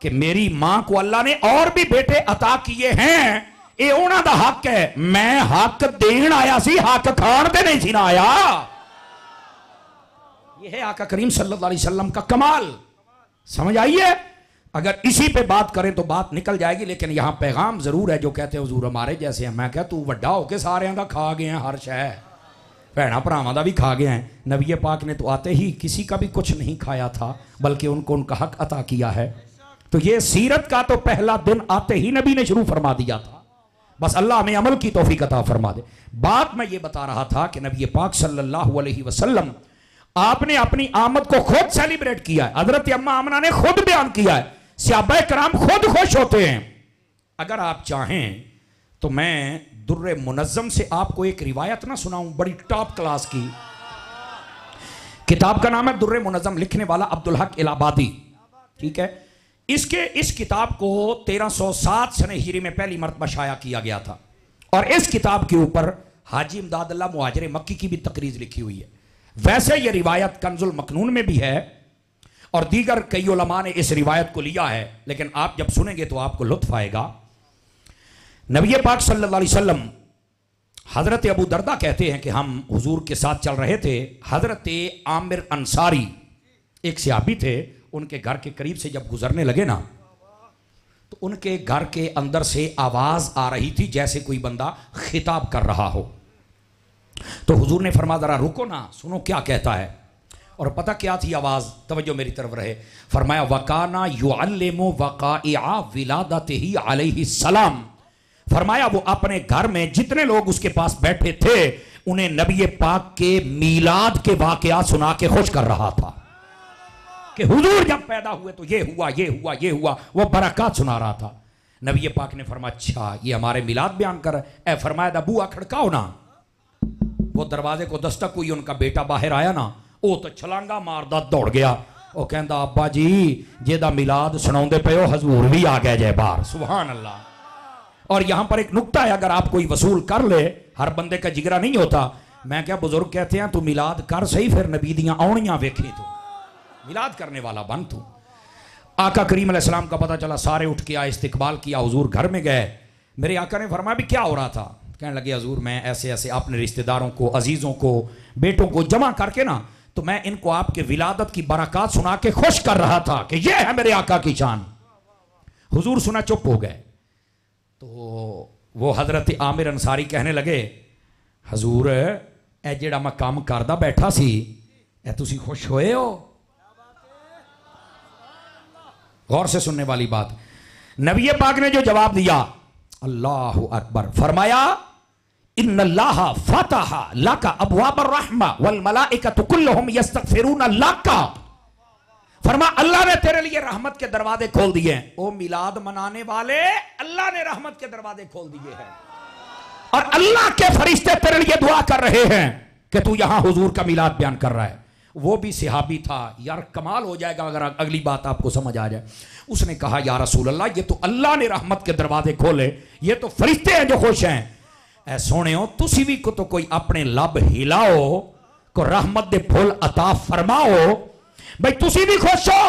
Speaker 1: कि मेरी मां को अल्लाह ने और भी बेटे अता किए हैं, ये उन्हों का हक है, मैं हक देन आया सी, हक खान ते नहीं सी ना आया। यह है आका करीम सल्लल्लाहु अलैहि वसल्लम का कमाल। समझ आइए, अगर इसी पे बात करें तो बात निकल जाएगी, लेकिन यहां पैगाम जरूर है जो कहते हैं हुजूर हमारे जैसे हैं। मैं क्या तू वड्डा होके सारे का खा गए हैं, हर शह भैना भरावां दा भी खा गए हैं। नबी पाक ने तो आते ही किसी का भी कुछ नहीं खाया था, बल्कि उनको उनका हक अता किया है। तो ये सीरत का तो पहला दिन आते ही नबी ने शुरू फरमा दिया था। बस अल्लाह हमें अमल की तौफीक अता फरमा दे। बात मैं ये बता रहा था कि नबी पाक सल्लल्लाहु अलैहि वसल्लम आपने अपनी आमद को खुद सेलिब्रेट किया है। हजरत अम्मा आमना ने खुद बयान किया है, सहाबा कराम खुद खुश होते हैं। अगर आप चाहें तो मैं दुर्रे मुनज़्ज़म से आपको एक रिवायत ना सुनाऊं, बड़ी टॉप क्लास की। किताब का नाम है दुर्रे मुनज़्ज़म, लिखने वाला अब्दुल हक इलाहाबादी। ठीक है, इस किताब को 1307 सने हिजरी में पहली मरतबा शाया किया गया था, और इस किताब के ऊपर हाजी इमदादुल्लाह मुहाजिर मक्की की भी तकरीज लिखी हुई है। वैसे यह रिवायत कंजुल मकनून में भी है और दीगर कई उलमा ने इस रिवायत को लिया है, लेकिन आप जब सुनेंगे तो आपको लुत्फ आएगा। नबी पाक सल्लल्लाहु अलैहि वसल्लम हजरत अबू दरदा कहते हैं कि हम हुजूर के साथ चल रहे थे। हजरत आमिर अंसारी एक सहाबी थे, उनके घर के करीब से जब गुजरने लगे ना, तो उनके घर के अंदर से आवाज आ रही थी जैसे कोई बंदा खिताब कर रहा हो। तो हुजूर ने फरमाया जरा रुको ना, सुनो क्या कहता है। और पता क्या थी आवाज, तवज्जो मेरी तरफ रहे। फरमाया वकाना युअल्लिमु वकाइआ विलादतिही अलैहि सलाम। फरमाया वो अपने घर में जितने लोग उसके पास बैठे थे उन्हें नबी पाक के मीलाद के वाकया सुना के खुश कर रहा था कि हुजूर जब पैदा हुए तो ये हुआ ये हुआ ये हुआ, वो बरकत सुना रहा था। नबी पाक ने फरमाया अच्छा ये हमारे मिलाद बयान कर। ए फरमाया बुआ खड़काओ ना। वो दरवाजे को दस्तक हुई, उनका बेटा बाहर आया ना, वो तो छलांगा मारदा दौड़ गया। वो कहता अब्बा जी जेदा मिलाद सुनाउंदे पे हो हजूर भी आ गया जय बार, सुभान अल्लाह। और यहां पर एक नुक्ता है, अगर आप कोई वसूल कर ले, हर बंदे का जिगरा नहीं होता। मैं क्या बुजुर्ग कहते हैं तू मिलाद कर सही, फिर नबी दियां औणियां वेखी, तू मिलाद करने वाला बन तू। आका करीम अलैहिस्सलाम का पता चला, सारे उठ के आए, इस्तकबाल किया, हुजूर घर में गए। मेरे आका ने फरमाया भी क्या हो रहा था। कहने लगे हजूर मैं ऐसे ऐसे अपने रिश्तेदारों को, अजीजों को, बेटों को जमा करके ना, तो मैं इनको आपके विलादत की बरकत सुना के खुश कर रहा था कि यह है मेरे आका की शान। हुजूर सुना चुप हो गए। तो वो हजरत आमिर अंसारी कहने लगे हजूर ए जेड़ा मैं काम करदा बैठा सी ए तुसी खुश होए हो। गौर से सुनने वाली बात। नबी पाक ने जो जवाब दिया अल्लाह अकबर, फरमाया इन्नल्लाह फतहा लका अबवाबर रहमा वल मलाइकतु कुल्लुहुम यस्तगफिरून लका। फरमा अल्लाह ने तेरे लिए रहमत के दरवाजे खोल दिए हैं। ओ मिलाद मनाने वाले, अल्लाह ने रहमत के दरवाजे खोल दिए हैं और अल्लाह के फरिश्ते तेरे लिए दुआ कर रहे हैं कि तू यहां हुजूर का मिलाद बयान कर रहा है। वो भी सहाबी था यार, कमाल हो जाएगा अगर अगली बात आपको समझ आ जाए। उसने कहा या रसूल अल्लाह ये तो अल्लाह ने रहमत के दरवाजे खोले, ये तो फरिश्ते हैं जो खुश हैं। ऐ सोने हो तुसी भी को तो कोई अपने लब हिलाओ को रहमत दे फुल अता फरमाओ भाई, तुसी भी खुश हो।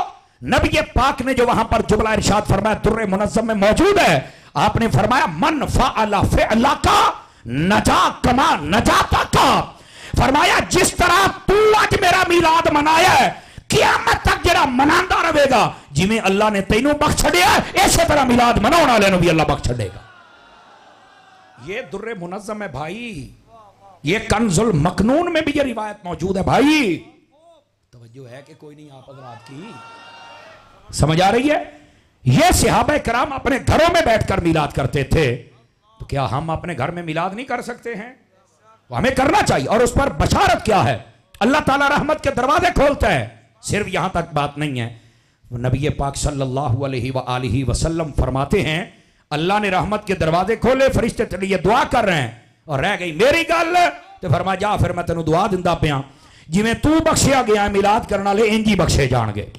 Speaker 1: नबी पाक ने जो वहां पर जुमला इरशाद फरमाया दुर्रे मुनज़्ज़म में मौजूद है। आपने फरमाया मन फ़अला फ़िअला का नजा कमा नजाता का। फरमाया जिस तरह तू आज मेरा मिलाद मनाया है क़यामत तक जरा मनांदा रहेगा, जिमें अल्लाह ने तैनू बख्श छड़िया इसी तरह मिलाद मनाने वाले भी अल्लाह बख्श छड़ेगा। ये दुर्रे मुनज़्ज़म है भाई, ये कंजुल मकनून में भी ये रिवायत मौजूद है भाई। तवज्जो है कि कोई नहीं आप हज़रात की समझ आ रही है। ये सहाबा कराम अपने घरों में बैठकर मिलाद करते थे, तो क्या हम अपने घर में मिलाद नहीं कर सकते हैं? तो हमें करना चाहिए। और उस पर बशारत क्या है, अल्लाह ताला रहमत के दरवाजे खोलता है। सिर्फ यहां तक बात नहीं है, नबी पाक सल्लल्लाहु अलैहि वसल्लम फरमाते हैं अल्लाह ने रहमत के दरवाजे खोले, फरिश्ते तेरे लिए दुआ कर रहे हैं। और रह गई मेरी गल तो फरमा जा फिर मैं तेन दुआ दिंदा पिया। जिवें तू बख्शिया गया मिलाद करने वाले इंज ही बख्शे जाएंगे।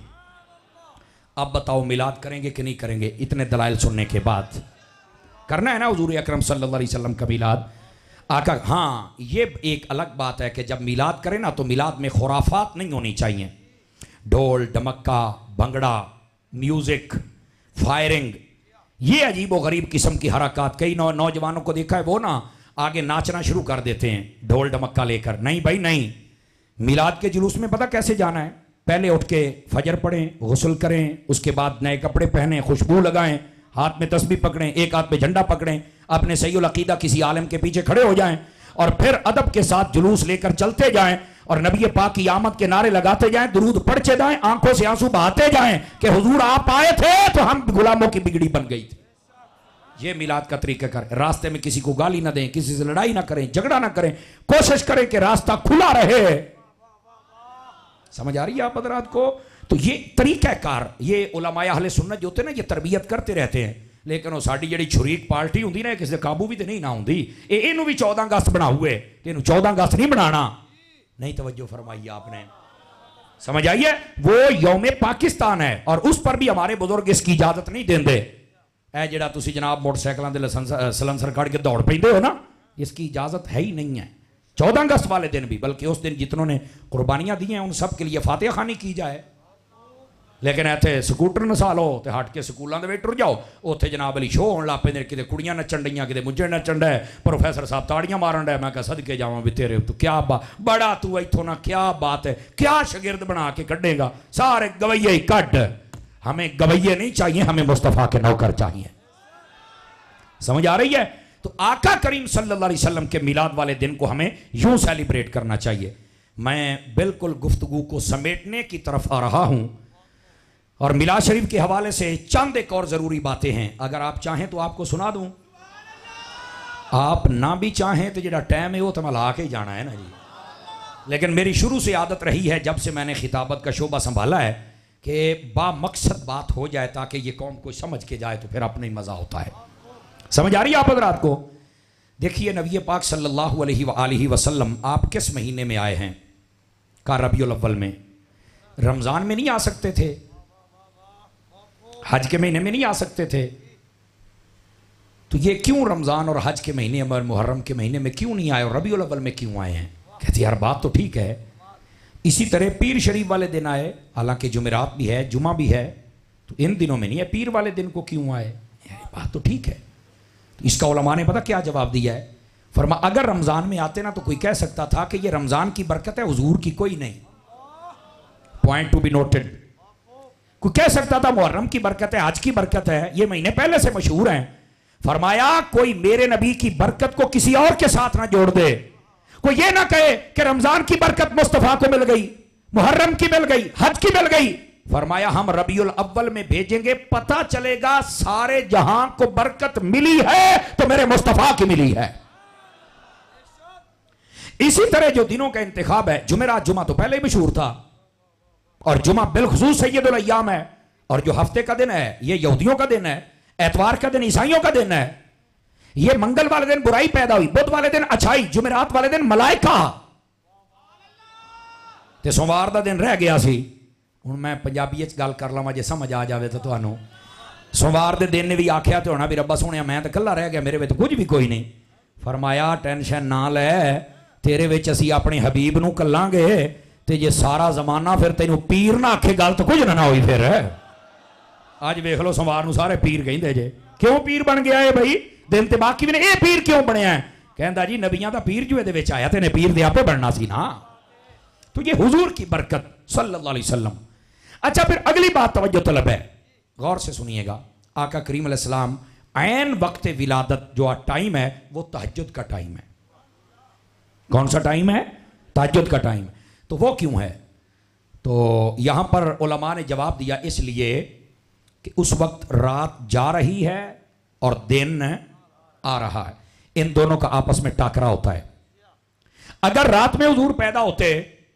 Speaker 1: अब बताओ मिलाद करेंगे कि नहीं करेंगे? इतने दलाइल सुनने के बाद करना है ना हुजूर अकरम सल्लल्लाहु अलैहि वसल्लम का मिलाद। आका हाँ, ये एक अलग बात है कि जब मिलाद करें ना तो मिलाद में खुराफात नहीं होनी चाहिए। ढोल ढमक्का भंगड़ा म्यूजिक फायरिंग, ये अजीब व गरीब किस्म की हरकत। कई नौजवानों को देखा है वो ना आगे नाचना शुरू कर देते हैं ढोल ढमक्का लेकर। नहीं भाई नहीं, मिलाद के जुलूस में पता कैसे जाना है? पहले उठ के फजर पढ़ें, गुस्ल करें, उसके बाद नए कपड़े पहने, खुशबू लगाएं, हाथ में तस्बीह पकड़ें, एक हाथ में झंडा पकड़ें, अपने सहीउल अकीदा किसी आलिम के पीछे खड़े हो जाएं और फिर अदब के साथ जुलूस लेकर चलते जाएं और नबी पाक की आमद के नारे लगाते जाएं, दुरूद पढ़ते जाएं, आंखों से आंसू बहाते जाएं कि हुजूर आप आए थे तो हम गुलामों की बिगड़ी बन गई थी। ये मिलाद का तरीका कर। रास्ते में किसी को गाली ना दें, किसी से लड़ाई ना करें, झगड़ा ना करें, कोशिश करें कि रास्ता खुला रहे। समझ आ रही है आप हज़रात को? तो ये तरीक़ाकार, ये उलमाए अहले सुन्नत जो होते हैं ना, ये तरबियत करते रहते हैं। लेकिन वो साड़ी जी छुरीक पार्टी होंगी ना, किसी काबू भी तो नहीं ना होंगी। इनू भी 14 अगस्त बना हुए, इनू 14 अगस्त नहीं बनाना। नहीं तवज्जो फरमाई आपने, समझ आई है? वो यौम पाकिस्तान है और उस पर भी हमारे बुजुर्ग इसकी इजाजत नहीं देंगे। ऐ जेड़ा तुसी जनाब मोटरसाइकिलों के सलंसर कड़ के दौड़ पेंदे हो ना, इसकी इजाजत है ही नहीं है। 14 अगस्त वाले दिन भी, बल्कि उस दिन जितनों ने कुर्बानियां दी हैं उन सब के लिए फातिहा खानी की जाए। लेकिन इतने स्कूटर नसा लो तो हट के स्कूलों के टुर जाओ, उत्थे जनाब अली शो होने लग पे, कि कुड़ियां नचन डईयां, कि मुझे नचन डे, प्रोफैसर साहब ताड़ियां मारन डे। मैं कहा सदके जावां भी तेरे तू क्या बड़ा तू इथों ना, क्या बात है, क्या शागिर्द बना के कढ़ेगा, सारे गवैये ही कढ़। हमें गवैये नहीं चाहिए, हमें मुस्तफ़ा के नौकर चाहिए। समझ आ रही है? तो आका करीम सल्लल्लाहु अलैहि वसल्लम के मिलाद वाले दिन को हमें यूं सेलिब्रेट करना चाहिए। मैं बिल्कुल गुफ्तगू को समेटने की तरफ आ रहा हूं और मिलाद शरीफ के हवाले से चंद एक और ज़रूरी बातें हैं। अगर आप चाहें तो आपको सुना दूं, आप ना भी चाहें तो जेड़ा टाइम है वो तो मैं ला के ही जाना है ना जी। लेकिन मेरी शुरू से आदत रही है, जब से मैंने खिताबत का शोबा संभाला है, कि बामकसद बात हो जाए ताकि ये कौम को समझ के जाए, तो फिर अपना ही मज़ा होता है। समझ आ रही है आप हज़रात को? देखिए नबी पाक सल्लल्लाहु अलैहि वसल्लम आप किस महीने में आए हैं? का रबीउल अव्वल में। रमज़ान में नहीं आ सकते थे, हज के महीने में नहीं आ सकते थे, तो ये क्यों रमज़ान और हज के महीने और मुहर्रम के महीने में क्यों नहीं आए और रबीउल अव्वल में क्यों आए हैं? कहते यार बात तो ठीक है। इसी तरह पीर शरीफ वाले दिन आए, हालांकि जुमेरात भी है, जुमा भी है, तो इन दिनों में नहीं है, पीर वाले दिन को क्यों आए? बात तो ठीक है। तो इसका उलमा ने पता क्या जवाब दिया है? फरमा अगर रमज़ान में आते ना तो कोई कह सकता था कि ये रमज़ान की बरकत है, हुजूर की कोई नहीं। Point to be noted. कोई कह सकता था मुहर्रम की बरकत है, आज की बरकत है, ये महीने पहले से मशहूर हैं। फरमाया कोई मेरे नबी की बरकत को किसी और के साथ ना जोड़ दे। कोई ये ना कहे कि रमजान की बरकत मुस्तफा को मिल गई, मुहर्रम की मिल गई, हज की मिल गई। फरमाया हम रबीउल अव्वल में भेजेंगे, पता चलेगा सारे जहां को बरकत मिली है तो मेरे मुस्तफा की मिली है। इसी तरह जो दिनों का इंतखाब है, जुमेरात जुमा तो पहले ही मशहूर था और जुमा बिलखुसूस सैयदुल अय्याम है, और जो हफ्ते का दिन है ये यहूदियों का दिन है, एतवार का दिन ईसाइयों का दिन है। ये मंगल वाले दिन बुराई पैदा हुई, बुध वाले दिन अच्छाई, जुमेरात वाले दिन मलाइका, ते सोमवार का दिन रह गया सी। हुण मैं पंजाबी गल कर लवां जे समझ आ जाए तो तुहानूं। सोमवार के दिन ने भी आख्या तो होना भी रब्बा सोहणिया मैं तो कल्ला रह गया, मेरे विच कुछ भी कोई नहीं। फरमाया टेंशन ना लै, तेरे विच असीं अपने हबीब नूं कल्लांगे, ते जे सारा जमाना फिर तैनूं पीर ना आखे गल तो कुछ ना होई। फिर अज वेख लो सोमवार नूं सारे पीर कहिंदे जे, क्यों पीर बन गया है भाई? दिन ते बाकी भी ने, ये पीर क्यों बनया है? कहंदा जी नबियां दा पीर जो इहदे विच आया ते ने पीर दे आपे बनना सी ना। तो ये हुजूर की बरकत सल्लल्लाहु अलैहि वसल्लम। अच्छा फिर अगली बात तवज्जो तलब है, गौर से सुनिएगा। आका करीम अलैहिस्सलाम ऐन वक्त विलादत जो टाइम है वो तहज्जुद का टाइम है। कौन सा टाइम है? तहज्जुद का टाइम। तो वो क्यों है? तो यहां पर उलमा ने जवाब दिया, इसलिए कि उस वक्त रात जा रही है और दिन आ रहा है, इन दोनों का आपस में टाकरा होता है। अगर रात में हुजूर पैदा होते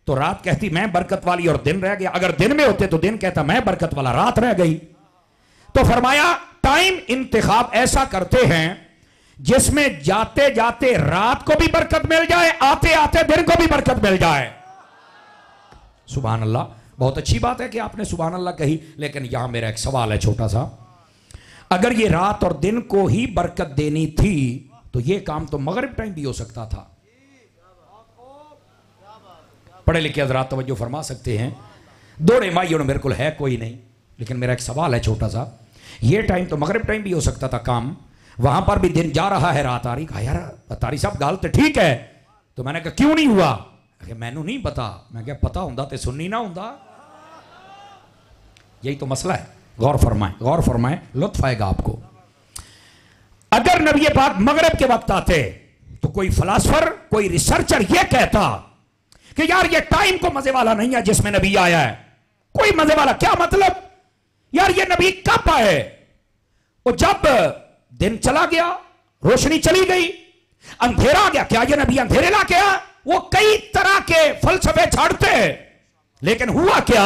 Speaker 1: तो रात कहती मैं बरकत वाली और दिन रह गया, अगर दिन में होते तो दिन कहता मैं बरकत वाला, रात रह गई। तो फरमाया टाइम इंतखाब ऐसा करते हैं जिसमें जाते जाते रात को भी बरकत मिल जाए, आते आते दिन को भी बरकत मिल जाए। सुभान अल्लाह, बहुत अच्छी बात है कि आपने सुभान अल्लाह कही, लेकिन यहां मेरा एक सवाल है छोटा सा। अगर ये रात और दिन को ही बरकत देनी थी तो ये काम तो मगरिब टाइम भी हो सकता था। पढ़े लिखे हजरात तवज्जो फरमा सकते हैं। दौड़े माइयों मेरे को है कोई नहीं, लेकिन मेरा एक सवाल है छोटा सा। ये टाइम तो मगरिब टाइम भी हो सकता था काम, वहां पर भी दिन जा रहा है रात आ रही। कहा यार तारी साहब गाल तो ठीक है। तो मैंने कहा क्यों नहीं हुआ? मैनू नहीं पता। मैं क्या पता होंदा तो सुननी ना होंदा। यही तो मसला है। गौर फरमाए, लुत्फ आएगा आपको। अगर नबी पाक मगरिब के वक्त आते तो कोई फिलासफर, कोई रिसर्चर यह कहता कि यार ये टाइम को मजे वाला नहीं है जिसमें नबी आया है। कोई मजे वाला क्या मतलब? यार ये नबी कब आए? वो जब दिन चला गया, रोशनी चली गई, अंधेरा आ गया। क्या ये नबी अंधेरे ला गया? वो कई तरह के फलसफे छाड़ते, लेकिन हुआ क्या?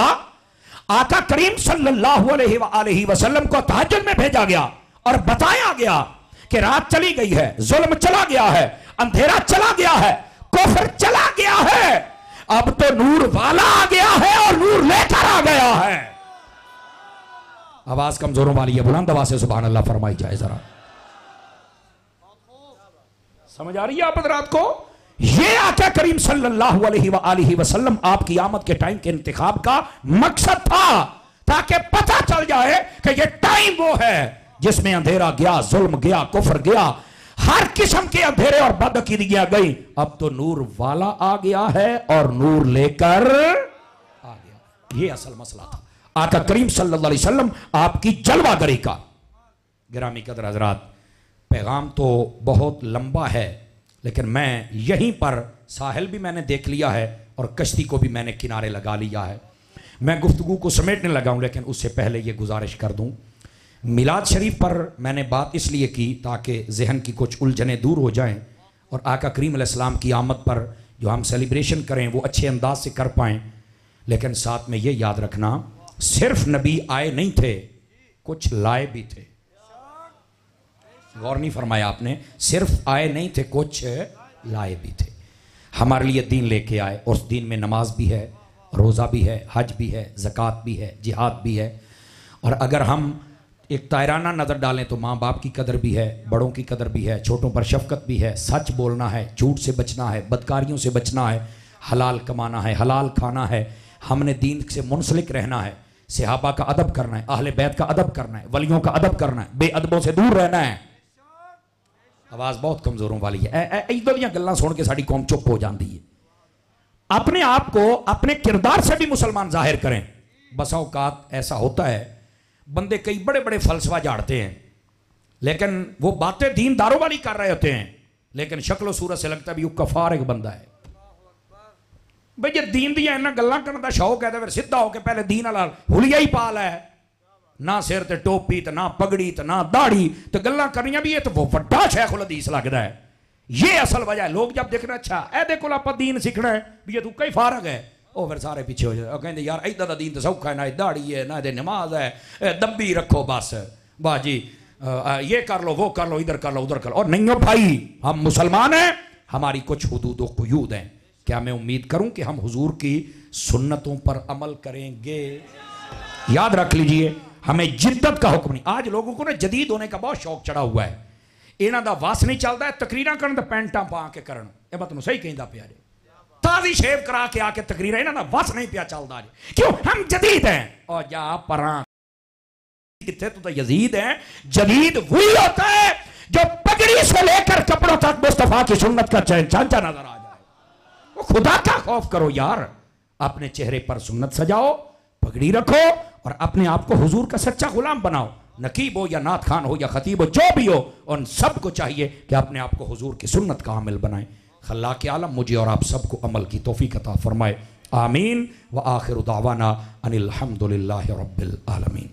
Speaker 1: आका करीम सल्लल्लाहु अलैहि वसल्लम को तहज्जुद में भेजा गया और बताया गया कि रात चली गई है, जुल्म चला गया है, अंधेरा चला गया है, कुफ्र चला गया है, अब तो नूर वाला आ गया है और नूर लेकर आ गया है। आवाज कमजोरों वाली है, बुलंद आवाज से सुभान अल्लाह फरमाई जाए जरा। समझ आ रही है आप हज़रात को? ये आका करीम सल्लल्लाहु अलैहि वसल्लम आपकी आमद के टाइम के इंतखाब का मकसद था, ताकि पता चल जाए कि ये टाइम वो है जिसमें अंधेरा गया, जुल्म गया, कुफ्र गया, हर किस्म के अंधेरे और बदअकीदगियां गई। अब तो नूर वाला आ गया है और नूर लेकर आ गया। ये असल मसला था आका करीम सल्लल्लाहु अलैहि वसल्लम आपकी जलवागरी का। गिरामी कदर हजरात, पैगाम तो बहुत लंबा है, लेकिन मैं यहीं पर साहिल भी मैंने देख लिया है और कश्ती को भी मैंने किनारे लगा लिया है। मैं गुफ्तगू को समेटने लगा हूं, लेकिन उससे पहले ये गुजारिश कर दूं, मिलाद शरीफ पर मैंने बात इसलिए की ताकि जहन की कुछ उलझनें दूर हो जाएं और आका करीम अलैहिस्सलाम की आमद पर जो हम सेलिब्रेशन करें वो अच्छे अंदाज से कर पाएं। लेकिन साथ में ये याद रखना, सिर्फ नबी आए नहीं थे, कुछ लाए भी थे। गौर नहीं फरमाया आपने? सिर्फ आए नहीं थे, कुछ लाए भी थे। हमारे लिए दीन लेके आए, उस दीन में नमाज भी है, रोज़ा भी है, हज भी है, ज़कात भी है, जिहाद भी है। और अगर हम एक तायराना नज़र डालें तो माँ बाप की कदर भी है, बड़ों की कदर भी है, छोटों पर शफकत भी है, सच बोलना है, झूठ से बचना है, बदकारियों से बचना है, हलाल कमाना है, हलाल खाना है, हमने दीन से मुंसलिक रहना है, सहाबा का अदब करना है, अहले बैत का अदब करना है, वलियों का अदब करना है, बेअदबों से दूर रहना है। आवाज़ बहुत कमज़ोरों वाली है। इधर दी गल्लां सुन के साड़ी कौम चुप हो जाती है। अपने आप को अपने किरदार से भी मुसलमान जाहिर करें। बसा औकात ऐसा होता है, बंदे कई बड़े बड़े फलसफा झाड़ते हैं, लेकिन वो बातें दीनदारों वाली कर रहे होते हैं, लेकिन शक्ल सूरत से लगता है भी वो कफार एक बंदा है। भाई जे दीन दियां इन्हां गल्लां करने का शौक है तो फिर सीधा होकर पहले दीन वाला हुलिया ही पा लै, ना सिर ते टोपी ते ना पगड़ी ते ना दाढ़ी ते गल्लां करनियां भी, ये तो वो वड्डा शेखुल हदीस लगता है। ये असल वजह है। लोग जब देखना अच्छा ए कोल आपां दीन सीखना है भी ये तू कई फारग है, वो फिर सारे पीछे हो जाए, कहते यार इदा दा दीन तो सौखा है, ना दाढ़ी है ना नमाज है, दब्बी रखो बस बाजी, ये कर लो वो कर लो, इधर कर लो उधर कर लो। और नहीं हो भाई, हम मुसलमान हैं, हमारी कुछ हुदूद व कुयूद हैं। क्या मैं उम्मीद करूं कि हम हुजूर की सुन्नतों पर अमल करेंगे? याद रख लीजिए, हमें जिद्दत का हुक्म नहीं। आज लोगों को ना जदीद होने का बहुत शौक चढ़ा हुआ है, इन्हां दा वास नहीं चलता है तकरीरां करन ते पैंटां पा के करन। ये मैं तुहानूं सही कहंदा पिया जे, ताज़ी शेव करा के आके तकरीर, इन्हां दा वास नहीं पिया चलदा जे। क्यों? हम जदीद हैं। और जा परां किथे, तू तो यजीद है। जदीद वही होता है जो पगड़ी से लेकर कपड़ों तक मुस्तफा की सुन्नत का चांचा नजर आ जाए। वो खुदा का खौफ करो यार, अपने चेहरे पर सुन्नत सजाओ, पगड़ी रखो और अपने आप को हुजूर का सच्चा गुलाम बनाओ। नकीब हो या नात खान हो या खतीब हो, जो भी हो, उन सबको चाहिए कि अपने आप को हुजूर की सुन्नत का आमिल बनाए। खल्ला के आलम मुझे और आप सबको अमल की तौफीक अता फरमाए। आमीन व आखिर दावाना अनिल हम्दुलिल्लाहि रब्बिल आलमीन।